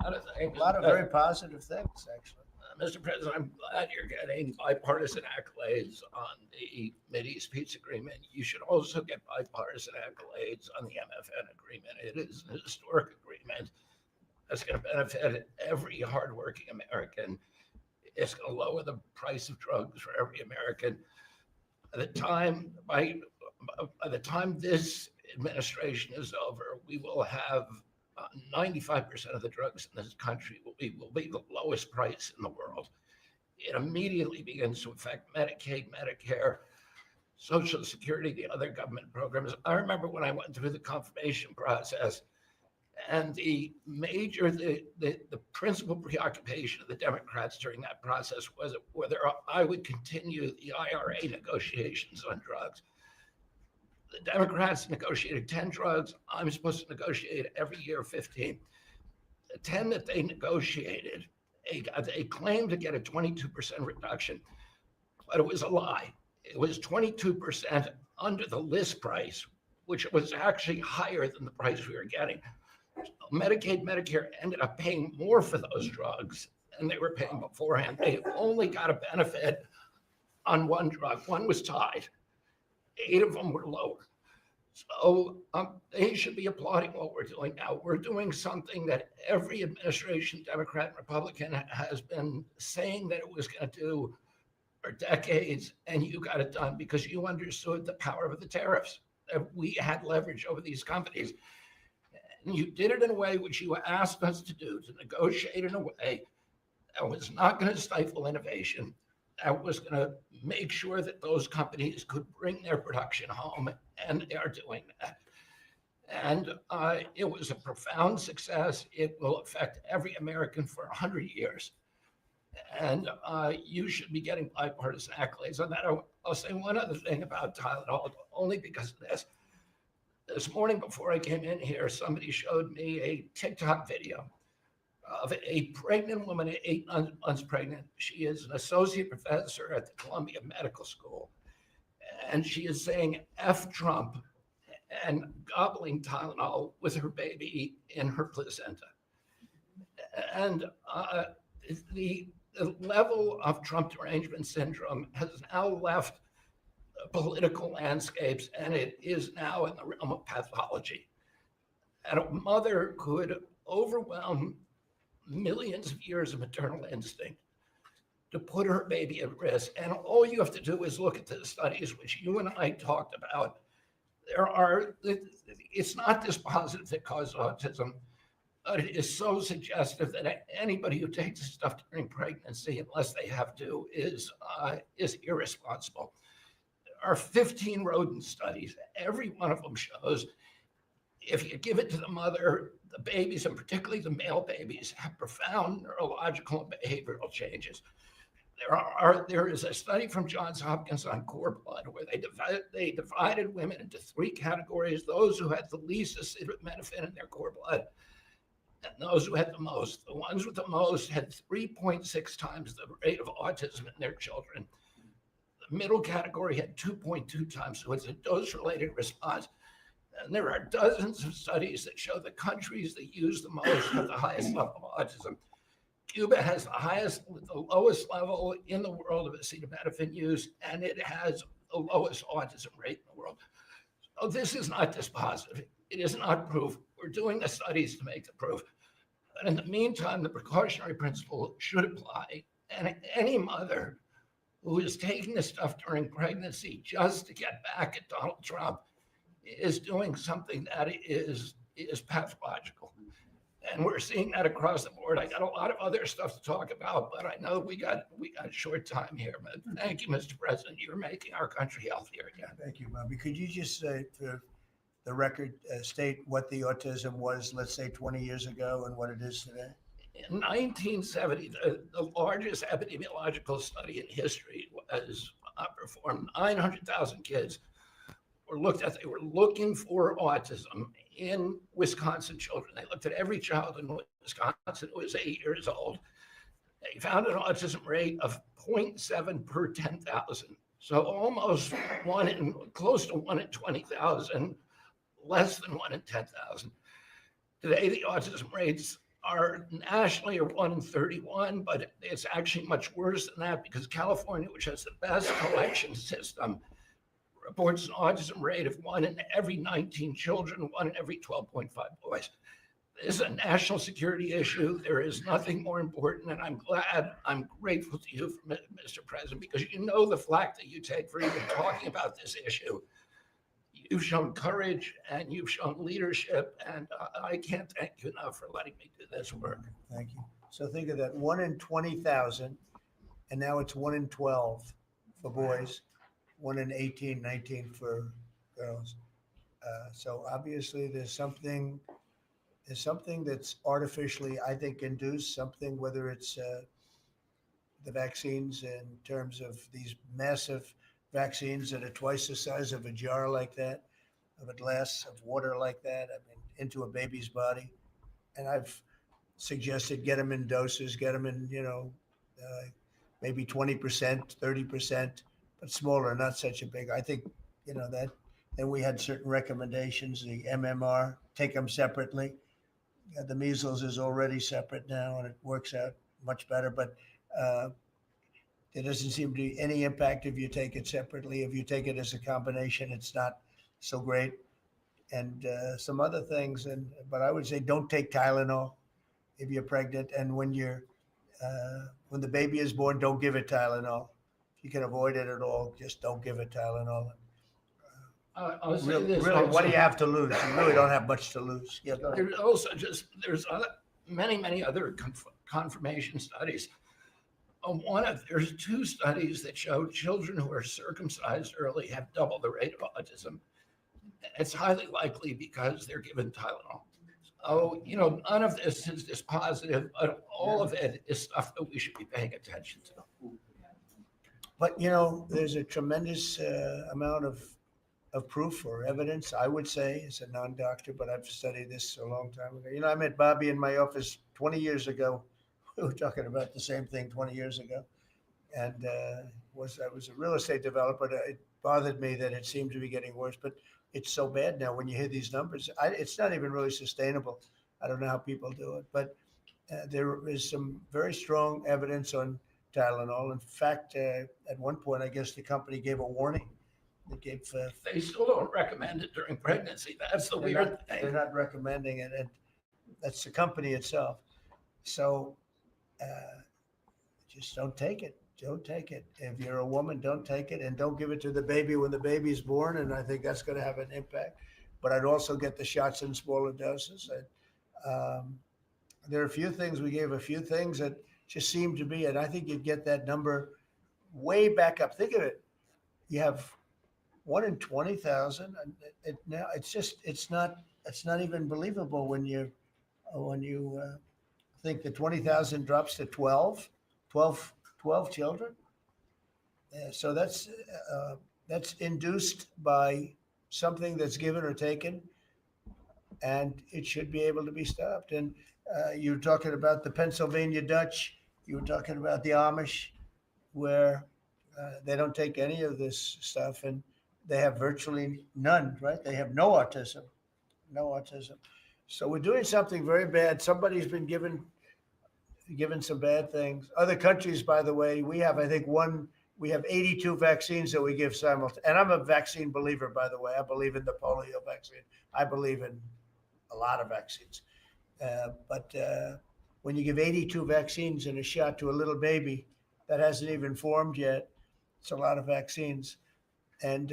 A lot of very positive things, actually. Mr. President, I'm glad you're getting bipartisan accolades on the Mideast Peace Agreement. You should also get bipartisan accolades on the MFN agreement. It is a historic agreement that's going to benefit every hardworking American. It's going to lower the price of drugs for every American. By the time this administration is over, we will have 95% of the drugs in this country will be the lowest price in the world. It immediately begins to affect Medicaid, Medicare, Social Security, the other government programs. I remember when I went through the confirmation process, and the principal preoccupation of the Democrats during that process was whether I would continue the IRA negotiations on drugs. The Democrats negotiated 10 drugs. I'm supposed to negotiate every year 15. The 10 that they negotiated, they claimed to get a 22% reduction, but it was a lie. It was 22% under the list price, which was actually higher than the price we were getting. Medicaid, Medicare ended up paying more for those drugs than they were paying beforehand. They only got a benefit on one drug. One was tied. 8 of them were lower. So they should be applauding what we're doing now. We're doing something that every administration, Democrat and Republican, has been saying that it was going to do for decades, and you got it done because you understood the power of the tariffs. We had leverage over these companies. And you did it in a way which you asked us to do, to negotiate in a way that was not going to stifle innovation, that was going to make sure that those companies could bring their production home, and they are doing that. And it was a profound success. It will affect every American for 100 years. And you should be getting bipartisan accolades on that. I'll say one other thing about Tylenol, only because of this. This morning before I came in here, somebody showed me a TikTok video of a pregnant woman at 8 months pregnant. She is an associate professor at the Columbia Medical School. And she is saying F Trump and gobbling Tylenol with her baby in her placenta. And the level of Trump derangement syndrome has now left political landscapes, and it is now in the realm of pathology. And a mother could overwhelm millions of years of maternal instinct to put her baby at risk. And all you have to do is look at the studies which you and I talked about. It's not dispositive that causes autism, but it is so suggestive that anybody who takes this stuff during pregnancy, unless they have to, is irresponsible. There are 15 rodent studies. Every one of them shows if you give it to the mother, the babies, and particularly the male babies, have profound neurological and behavioral changes. There is a study from Johns Hopkins on cord blood where they divided women into 3 categories: those who had the least acetaminophen in their cord blood, and those who had the most. The ones with the most had 3.6 times the rate of autism in their children. The middle category had 2.2 times, so it's a dose-related response. And there are dozens of studies that show the countries that use the most have the highest level of autism. Cuba has the highest, the lowest level in the world of acetaminophen use, and it has the lowest autism rate in the world. So this is not dispositive. It is not proof. We're doing the studies to make the proof. But in the meantime, the precautionary principle should apply. And any mother who is taking this stuff during pregnancy just to get back at Donald Trump is doing something that is pathological. And we're seeing that across the board. I got a lot of other stuff to talk about, but I know we got short time here. But thank you, Mr. President. You're making our country healthier again. Thank you, Bobby. Could you just say, for the record, state what the autism was, let's say 20 years ago, and what it is today? In 1970, the largest epidemiological study in history was performed. 900,000 kids were looked at. They were looking for autism in Wisconsin children. They looked at every child in Wisconsin who was 8 years old. They found an autism rate of 0.7 per 10,000. So almost close to 1 in 20,000, less than 1 in 10,000. Today, the autism rates are nationally are 1 in 31, but it's actually much worse than that because California, which has the best collection system, reports an autism rate of 1 in every 19 children, 1 in every 12.5 boys. This is a national security issue. There is nothing more important, and I'm grateful to you, Mr. President, because you know the flack that you take for even talking about this issue. You've shown courage and you've shown leadership, and I can't thank you enough for letting me do this work. Thank you. So think of that, 1 in 20,000, and now it's 1 in 12 for boys, 1 in 18, 19 for girls. So obviously there's something that's artificially, I think, induced, something, whether it's the vaccines in terms of these massive vaccines that are twice the size of a jar like that, of a glass of water like that, I mean, into a baby's body. And I've suggested get them in doses, get them in, maybe 20%, 30%, but smaller, not such a big. I think, that. Then we had certain recommendations, the MMR, take them separately. The measles is already separate now, and it works out much better. But there doesn't seem to be any impact if you take it separately. If you take it as a combination, it's not so great. And some other things. But I would say don't take Tylenol if you're pregnant, and when the baby is born, don't give it Tylenol. If you can avoid it at all, just don't give it Tylenol. I'll say Really, this what also. do you have to lose? You really don't have much to lose. Yeah, go ahead. There's also there's many other confirmation studies. There's 2 studies that show children who are circumcised early have double the rate of autism. It's highly likely because they're given Tylenol. So, none of this is dispositive, but all of it is stuff that we should be paying attention to. But, there's a tremendous amount of proof or evidence, I would say, as a non-doctor, but I've studied this a long time ago. I met Bobby in my office 20 years ago. We were talking about the same thing 20 years ago. And I was a real estate developer. It bothered me that it seemed to be getting worse, but it's so bad now when you hear these numbers. It's not even really sustainable. I don't know how people do it, but there is some very strong evidence on Tylenol. In fact, at one point, I guess the company gave a warning. They still don't recommend it during pregnancy. That's the weird thing. They're not recommending it, and that's the company itself. So just don't take it. Don't take it. If you're a woman, don't take it, and don't give it to the baby when the baby's born. And I think that's going to have an impact. But I'd also get the shots in smaller doses. There are we gave a few things that just seem to be, and I think you'd get that number way back up. Think of it. You have 1 in 20,000. Now it's not even believable when you think the 20,000 drops to 12 children. So that's induced by something that's given or taken, and it should be able to be stopped. And you're talking about the Pennsylvania Dutch. You were talking about the Amish, where they don't take any of this stuff, and they have virtually none, right? They have no autism, no autism. So we're doing something very bad. Somebody's been given some bad things. Other countries, by the way, we have, I think, we have 82 vaccines that we give simultaneously. And I'm a vaccine believer, by the way. I believe in the polio vaccine. I believe in a lot of vaccines. But when you give 82 vaccines and a shot to a little baby that hasn't even formed yet, it's a lot of vaccines. And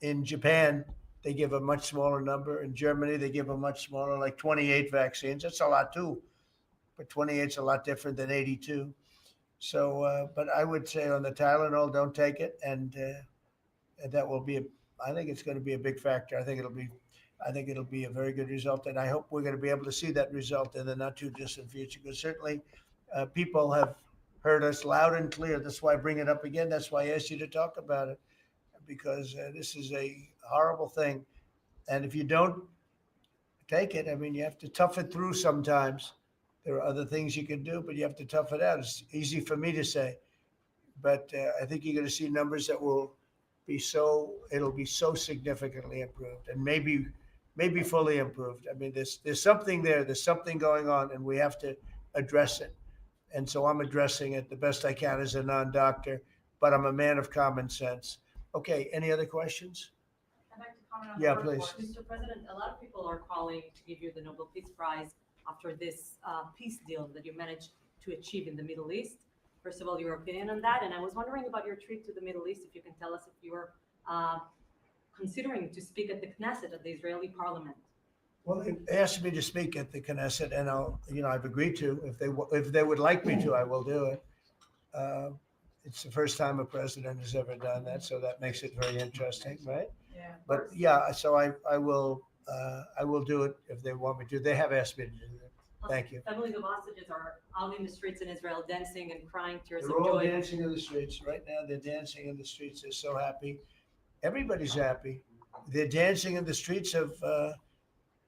in Japan, they give a much smaller number. In Germany, they give a much smaller, like 28 vaccines. That's a lot too, but 28 is a lot different than 82. So, but I would say on the Tylenol, don't take it, and that will be. I think it's going to be a big factor. I think it'll be a very good result, and I hope we're going to be able to see that result in the not too distant future. Because certainly, people have heard us loud and clear. That's why I bring it up again. That's why I asked you to talk about it, because this is a horrible thing, and if you don't take it, I mean, you have to tough it through sometimes. There are other things you can do, but you have to tough it out. It's easy for me to say, but I think you're going to see numbers that will it'll be so significantly improved, and maybe fully improved. I mean, there's something there. There's something going on, and we have to address it. And so I'm addressing it the best I can as a non-doctor, but I'm a man of common sense. Okay, any other questions? I'd like to comment on Yeah, the report. please. Mr. President, a lot of people are calling to give you the Nobel Peace Prize after this peace deal that you managed to achieve in the Middle East. First of all, your opinion on that, and I was wondering about your trip to the Middle East, if you can tell us if you were considering to speak at the Knesset, at the Israeli parliament. Well, they asked me to speak at the Knesset, and I've agreed to. If they would like me to, I will do it. It's the first time a president has ever done that, so that makes it very interesting, right? Yeah. But yeah, so I will do it if they want me to. They have asked me to do that. Thank you. Families of hostages are out in the streets in Israel dancing and crying tears They're of all joy. dancing in the streets right now. They're dancing in the streets. They're so happy. Everybody's happy. They're dancing in the streets of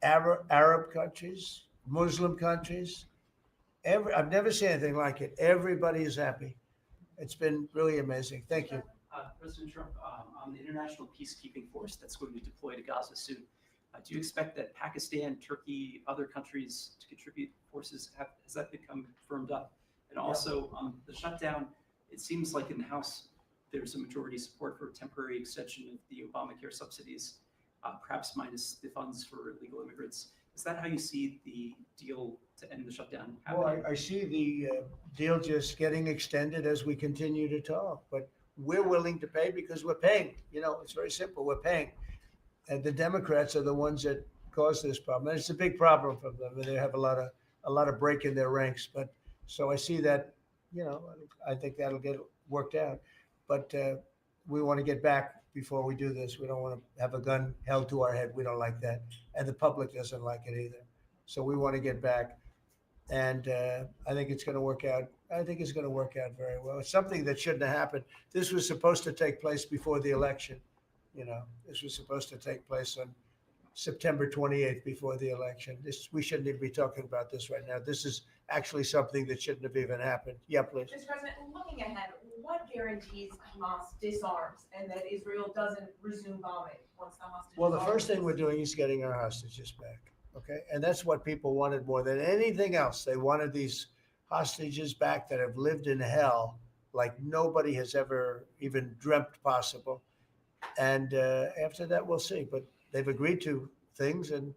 Arab countries, Muslim countries. I've never seen anything like it. Everybody is happy. It's been really amazing. Thank you. President Trump, on the international peacekeeping force that's going to deploy to Gaza soon, do you expect that Pakistan, Turkey, other countries to contribute forces? Has that become firmed up? And also, the shutdown, it seems like in the House, there's a majority support for a temporary extension of the Obamacare subsidies, perhaps minus the funds for illegal immigrants. Is that how you see the deal to end the shutdown happening? Well, I see the deal just getting extended as we continue to talk, but we're willing to pay because we're paying. It's very simple. We're paying. And the Democrats are the ones that cause this problem. And it's a big problem for them. They have a lot of break in their ranks. But so I see that, I think that'll get worked out. But we want to get back before we do this. We don't want to have a gun held to our head. We don't like that. And the public doesn't like it either. So we want to get back. And I think it's going to work out. I think it's going to work out very well. It's something that shouldn't have happened. This was supposed to take place before the election. This was supposed to take place on September 28th before the election. We shouldn't even be talking about this right now. This is actually something that shouldn't have even happened. Yeah, please. Mr. President, looking ahead, what guarantees Hamas disarms and that Israel doesn't resume bombing once the hostages? Well, the first thing we're doing is getting our hostages back. Okay. And that's what people wanted more than anything else. They wanted these hostages back that have lived in hell like nobody has ever even dreamt possible. And after that, we'll see. But they've agreed to things, and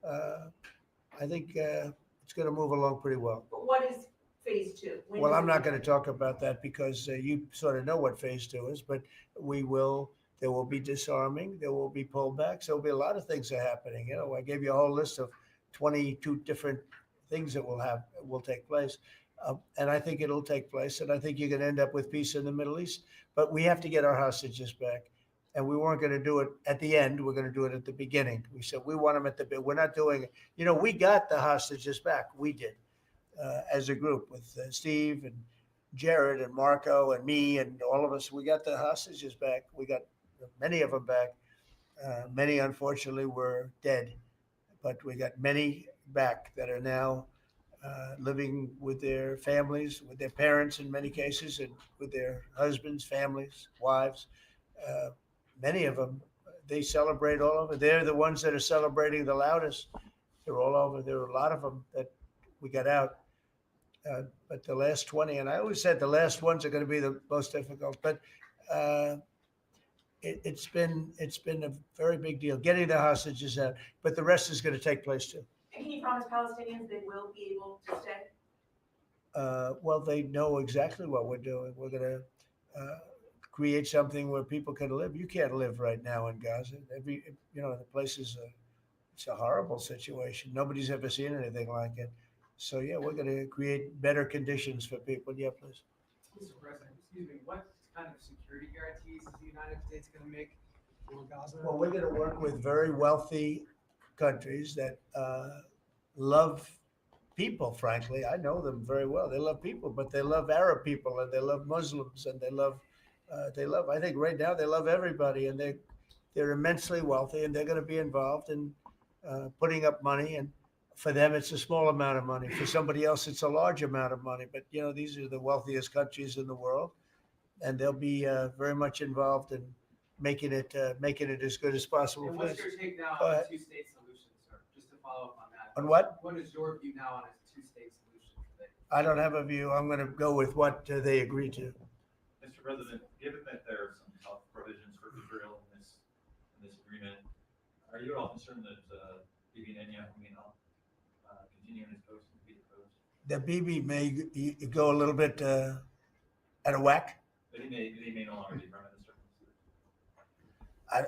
I think it's going to move along pretty well. But what is phase two? Well, I'm not going to talk about that because you sort of know what phase two is, but there will be disarming, there will be pullbacks, there will be a lot of things that are happening. I gave you a whole list of 22 different things that will take place. And I think it'll take place, and I think you're going to end up with peace in the Middle East. But we have to get our hostages back. And we weren't going to do it at the end. We're going to do it at the beginning. We said we want them at the beginning. We're not doing it. We got the hostages back. We did as a group with Steve and Jared and Marco and me and all of us. We got the hostages back. We got many of them back. Many, unfortunately, were dead. But we got many back that are now living with their families, with their parents in many cases, and with their husbands, families, wives. many of them, they celebrate all over. They're the ones that are celebrating the loudest. They're all over. There are a lot of them that we got out. But the last 20, and I always said the last ones are going to be the most difficult. But it's been a very big deal getting the hostages out. But the rest is going to take place too. And can you promise Palestinians they will be able to stay? Well, they know exactly what we're doing. We're going to create something where people can live. You can't live right now in Gaza. The place is it's a horrible situation. Nobody's ever seen anything like it. So yeah, we're going to create better conditions for people. Yeah, please. Mr. President, excuse me, what kind of security guarantees is the United States going to make for Gaza? Well, we're going to work with very wealthy countries that love people, frankly. I know them very well. They love people, but they love Arab people and they love Muslims and they love, I think right now they love everybody, and they're immensely wealthy, and they're going to be involved in putting up money. And for them, it's a small amount of money. For somebody else, it's a large amount of money. But, these are the wealthiest countries in the world, and they'll be very much involved in making it as good as possible. And what's your take now Go on a ahead. two-state solution, sir? Just to follow up on that. On what? What is your view now on a two-state solution? I don't have a view. I'm going to go with what they agree to. Mr. President, given that there are some tough provisions for Israel in this agreement, are you at all concerned that Bibi Netanyahu may not continue on his post and be opposed? That Bibi may go a little bit out of whack. But he may no longer be prime minister.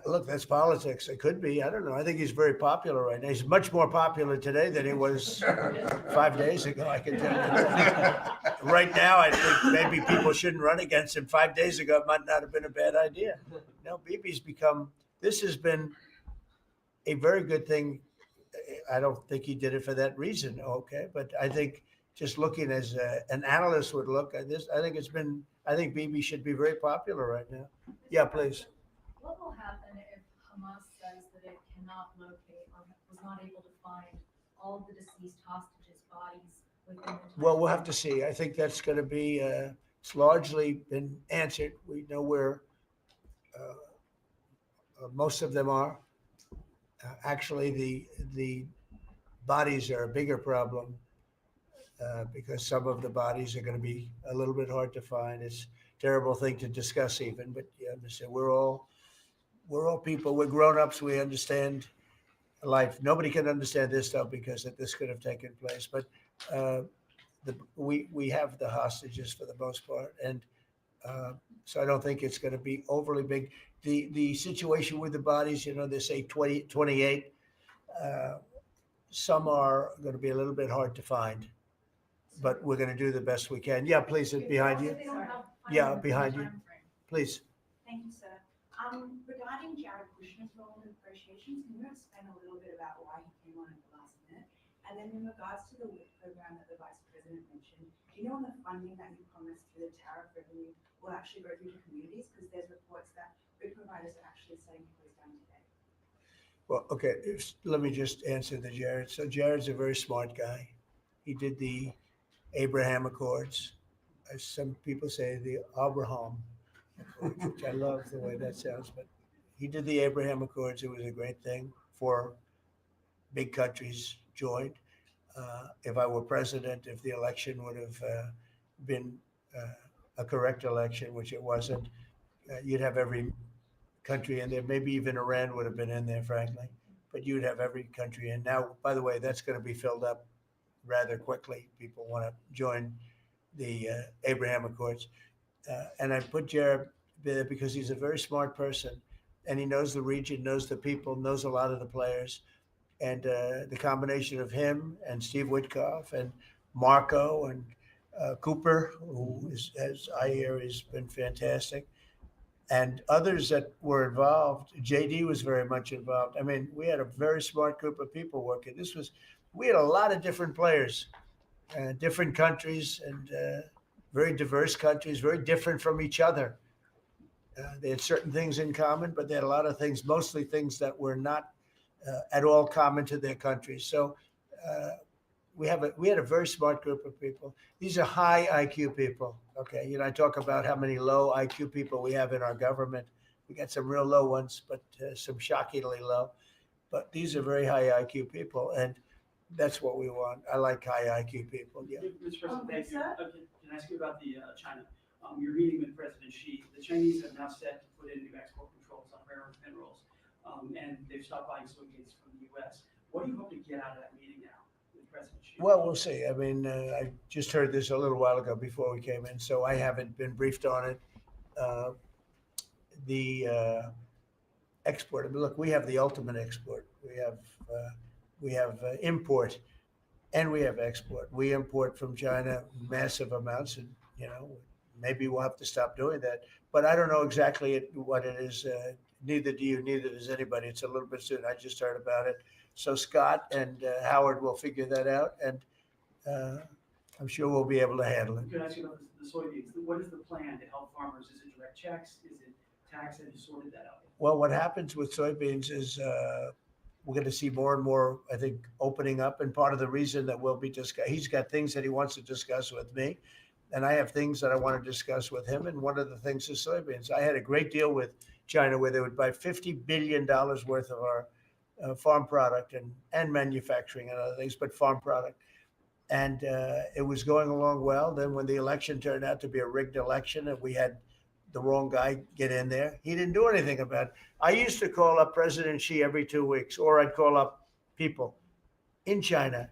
Look, that's politics. It could be. I don't know. I think he's very popular right now. He's much more popular today than he was 5 days ago. I can tell you. Right now, I think maybe people shouldn't run against him. 5 days ago, it might not have been a bad idea. No, Bibi's this has been a very good thing. I don't think he did it for that reason. Okay. But I think just looking as an analyst would look at this, I think Bibi should be very popular right now. Yeah, please. What will happen if Hamas says that it cannot locate or was not able to find all of the deceased hostages' bodies within the Well, we'll have to see. I think that's going to be, it's largely been answered. We know where most of them are. Actually, the bodies are a bigger problem because some of the bodies are going to be a little bit hard to find. It's a terrible thing to discuss even, but you understand, we're all people. We're grown-ups. We understand life. Nobody can understand this stuff because this could have taken place. But we have the hostages for the most part, and so I don't think it's going to be overly big. The situation with the bodies, they say 20, 28. Some are going to be a little bit hard to find, but we're going to do the best we can. Yeah, please, behind you. Yeah, behind you. Please. Thank you, sir. Regarding Jared Kushner's role in negotiations, can you explain a little bit about why he came on at the last minute? And then in regards to the WIC program that the Vice President mentioned, do you know when the funding that you promised through the tariff revenue will actually go through to communities? Because there's reports that WIC providers are actually setting employees down today. Well, okay, let me just answer the Jared. So Jared's a very smart guy. He did the Abraham Accords. As some people say, the Abraham Accords, which I love the way that sounds. But he did the Abraham Accords. It was a great thing. 4 big countries joined. If I were president, if the election would have been a correct election, which it wasn't, you'd have every country in there. Maybe even Iran would have been in there, frankly. But you'd have every country in. Now, by the way, that's going to be filled up rather quickly. People want to join the Abraham Accords. And I put Jared there because he's a very smart person, and he knows the region, knows the people, knows a lot of the players. And the combination of him and Steve Witkoff and Marco and Cooper, who is, as I hear, has been fantastic, and others that were involved. JD was very much involved. I mean, we had a very smart group of people working. We had a lot of different players, different countries, and very diverse countries, very different from each other. They had certain things in common, but they had a lot of things, mostly things that were not at all common to their countries. So we had a very smart group of people. These are high IQ people. Okay, I talk about how many low IQ people we have in our government. We got some real low ones, but some shockingly low. But these are very high IQ people, and that's what we want. I like high IQ people. Yeah. Mr. President, thank you. Can I ask you about the China? You're meeting with President Xi. The Chinese have now set to put in new export controls on rare earth minerals, and they've stopped buying soybeans from the U.S. What do you hope to get out of that meeting now with President Xi? Well, we'll see. I mean, I just heard this a little while ago before we came in, so I haven't been briefed on it. The export. I mean, look, we have the ultimate export. We have import, and we have export. We import from China massive amounts, and maybe we'll have to stop doing that. But I don't know exactly what it is. Neither do you. Neither does anybody. It's a little bit soon. I just heard about it. So Scott and Howard will figure that out, and I'm sure we'll be able to handle it. Can I ask you about the soybeans? What is the plan to help farmers? Is it direct checks? Is it tax? Have you sorted that out? Well, what happens with soybeans is we're going to see more and more, I think, opening up. And part of the reason that we'll be he's got things that he wants to discuss with me, and I have things that I want to discuss with him. And one of the things is soybeans. I had a great deal with China where they would buy $50 billion worth of our farm product and manufacturing and other things, but farm product. And it was going along well. Then when the election turned out to be a rigged election and we had the wrong guy get in there, he didn't do anything about it. I used to call up President Xi every 2 weeks, or I'd call up people in China,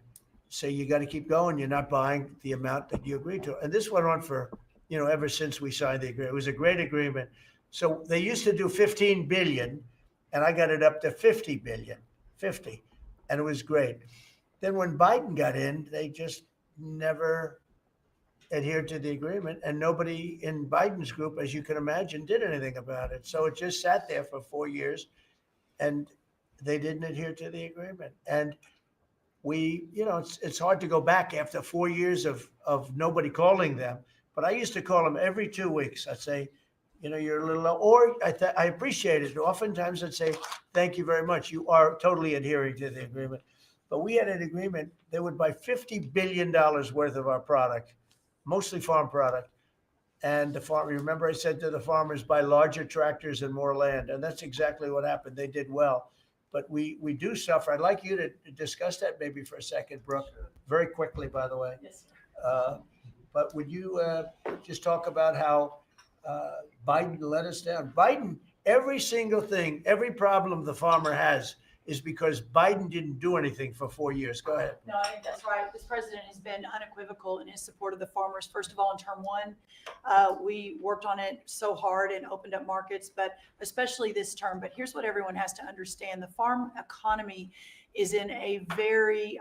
say, you got to keep going. You're not buying the amount that you agreed to. And this went on for, ever since we signed the agreement. It was a great agreement. So they used to do 15 billion, and I got it up to 50 billion, 50. And it was great. Then when Biden got in, they just never adhered to the agreement, and nobody in Biden's group, as you can imagine, did anything about it. So it just sat there for 4 years, and they didn't adhere to the agreement. And we, it's hard to go back after 4 years of nobody calling them. But I used to call them every 2 weeks. I'd say, you're a little low, or I appreciate it. Oftentimes I'd say, thank you very much. You are totally adhering to the agreement. But we had an agreement. They would buy $50 billion worth of our product, mostly farm product. And the farm, remember I said to the farmers, buy larger tractors and more land. And that's exactly what happened. They did well. But we do suffer. I'd like you to discuss that maybe for a second, Brooke, very quickly, by the way. Yes, But would you just talk about how Biden let us down? Biden, every single thing, every problem the farmer has is because Biden didn't do anything for 4 years. Go ahead. No, I think that's right. This president has been unequivocal in his support of the farmers. First of all, in term one, we worked on it so hard and opened up markets, but especially this term. But here's what everyone has to understand. The farm economy is in a very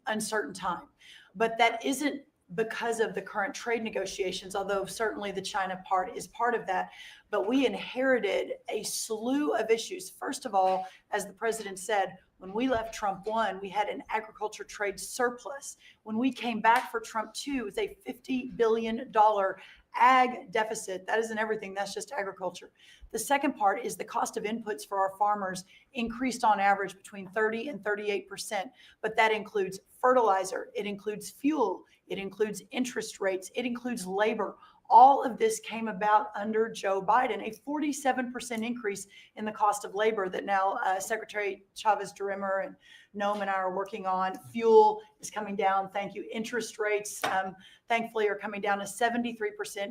uncertain time, but that isn't because of the current trade negotiations, although certainly the China part is part of that. But we inherited a slew of issues. First of all, as the president said, when we left Trump 1, we had an agriculture trade surplus. When we came back for Trump 2, it was a $50 billion ag deficit. That isn't everything, that's just agriculture. The second part is the cost of inputs for our farmers increased on average between 30 and 38%, but that includes fertilizer, it includes fuel, it includes interest rates, it includes labor. All of this came about under Joe Biden, a 47% increase in the cost of labor that now Secretary Chavez-DeRimmer and Noam and I are working on. Fuel is coming down, thank you. Interest rates, thankfully, are coming down. A 73%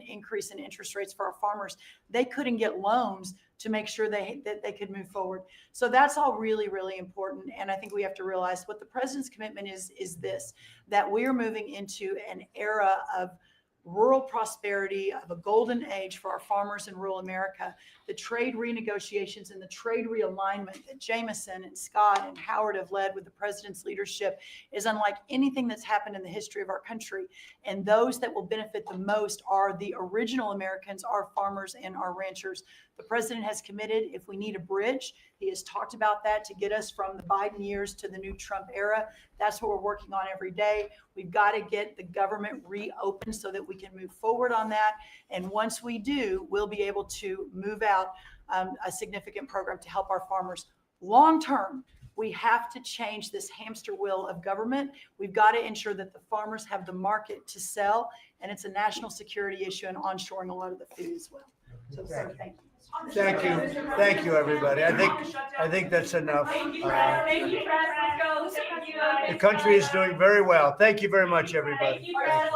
increase in interest rates for our farmers. They couldn't get loans to make sure that they could move forward. So that's all really, really important. And I think we have to realize what the president's commitment is this, that we're moving into an era of rural prosperity, of a golden age for our farmers in rural America. The trade renegotiations and the trade realignment that Jameson and Scott and Howard have led with the president's leadership is unlike anything that's happened in the history of our country. And those that will benefit the most are the original Americans, our farmers and our ranchers. The president has committed, if we need a bridge, he has talked about that to get us from the Biden years to the new Trump era. That's what we're working on every day. We've got to get the government reopened so that we can move forward on that. And once we do, we'll be able to move out a significant program to help our farmers. Long term, we have to change this hamster wheel of government. We've got to ensure that the farmers have the market to sell, and it's a national security issue and onshoring a lot of the food as well. So, sir, thank you. Thank you, everybody. I think that's enough. Thank you, Press. Thank you, Press. Let's go. Thank you. The country is doing very well. Thank you very much, everybody. Thank you, Press.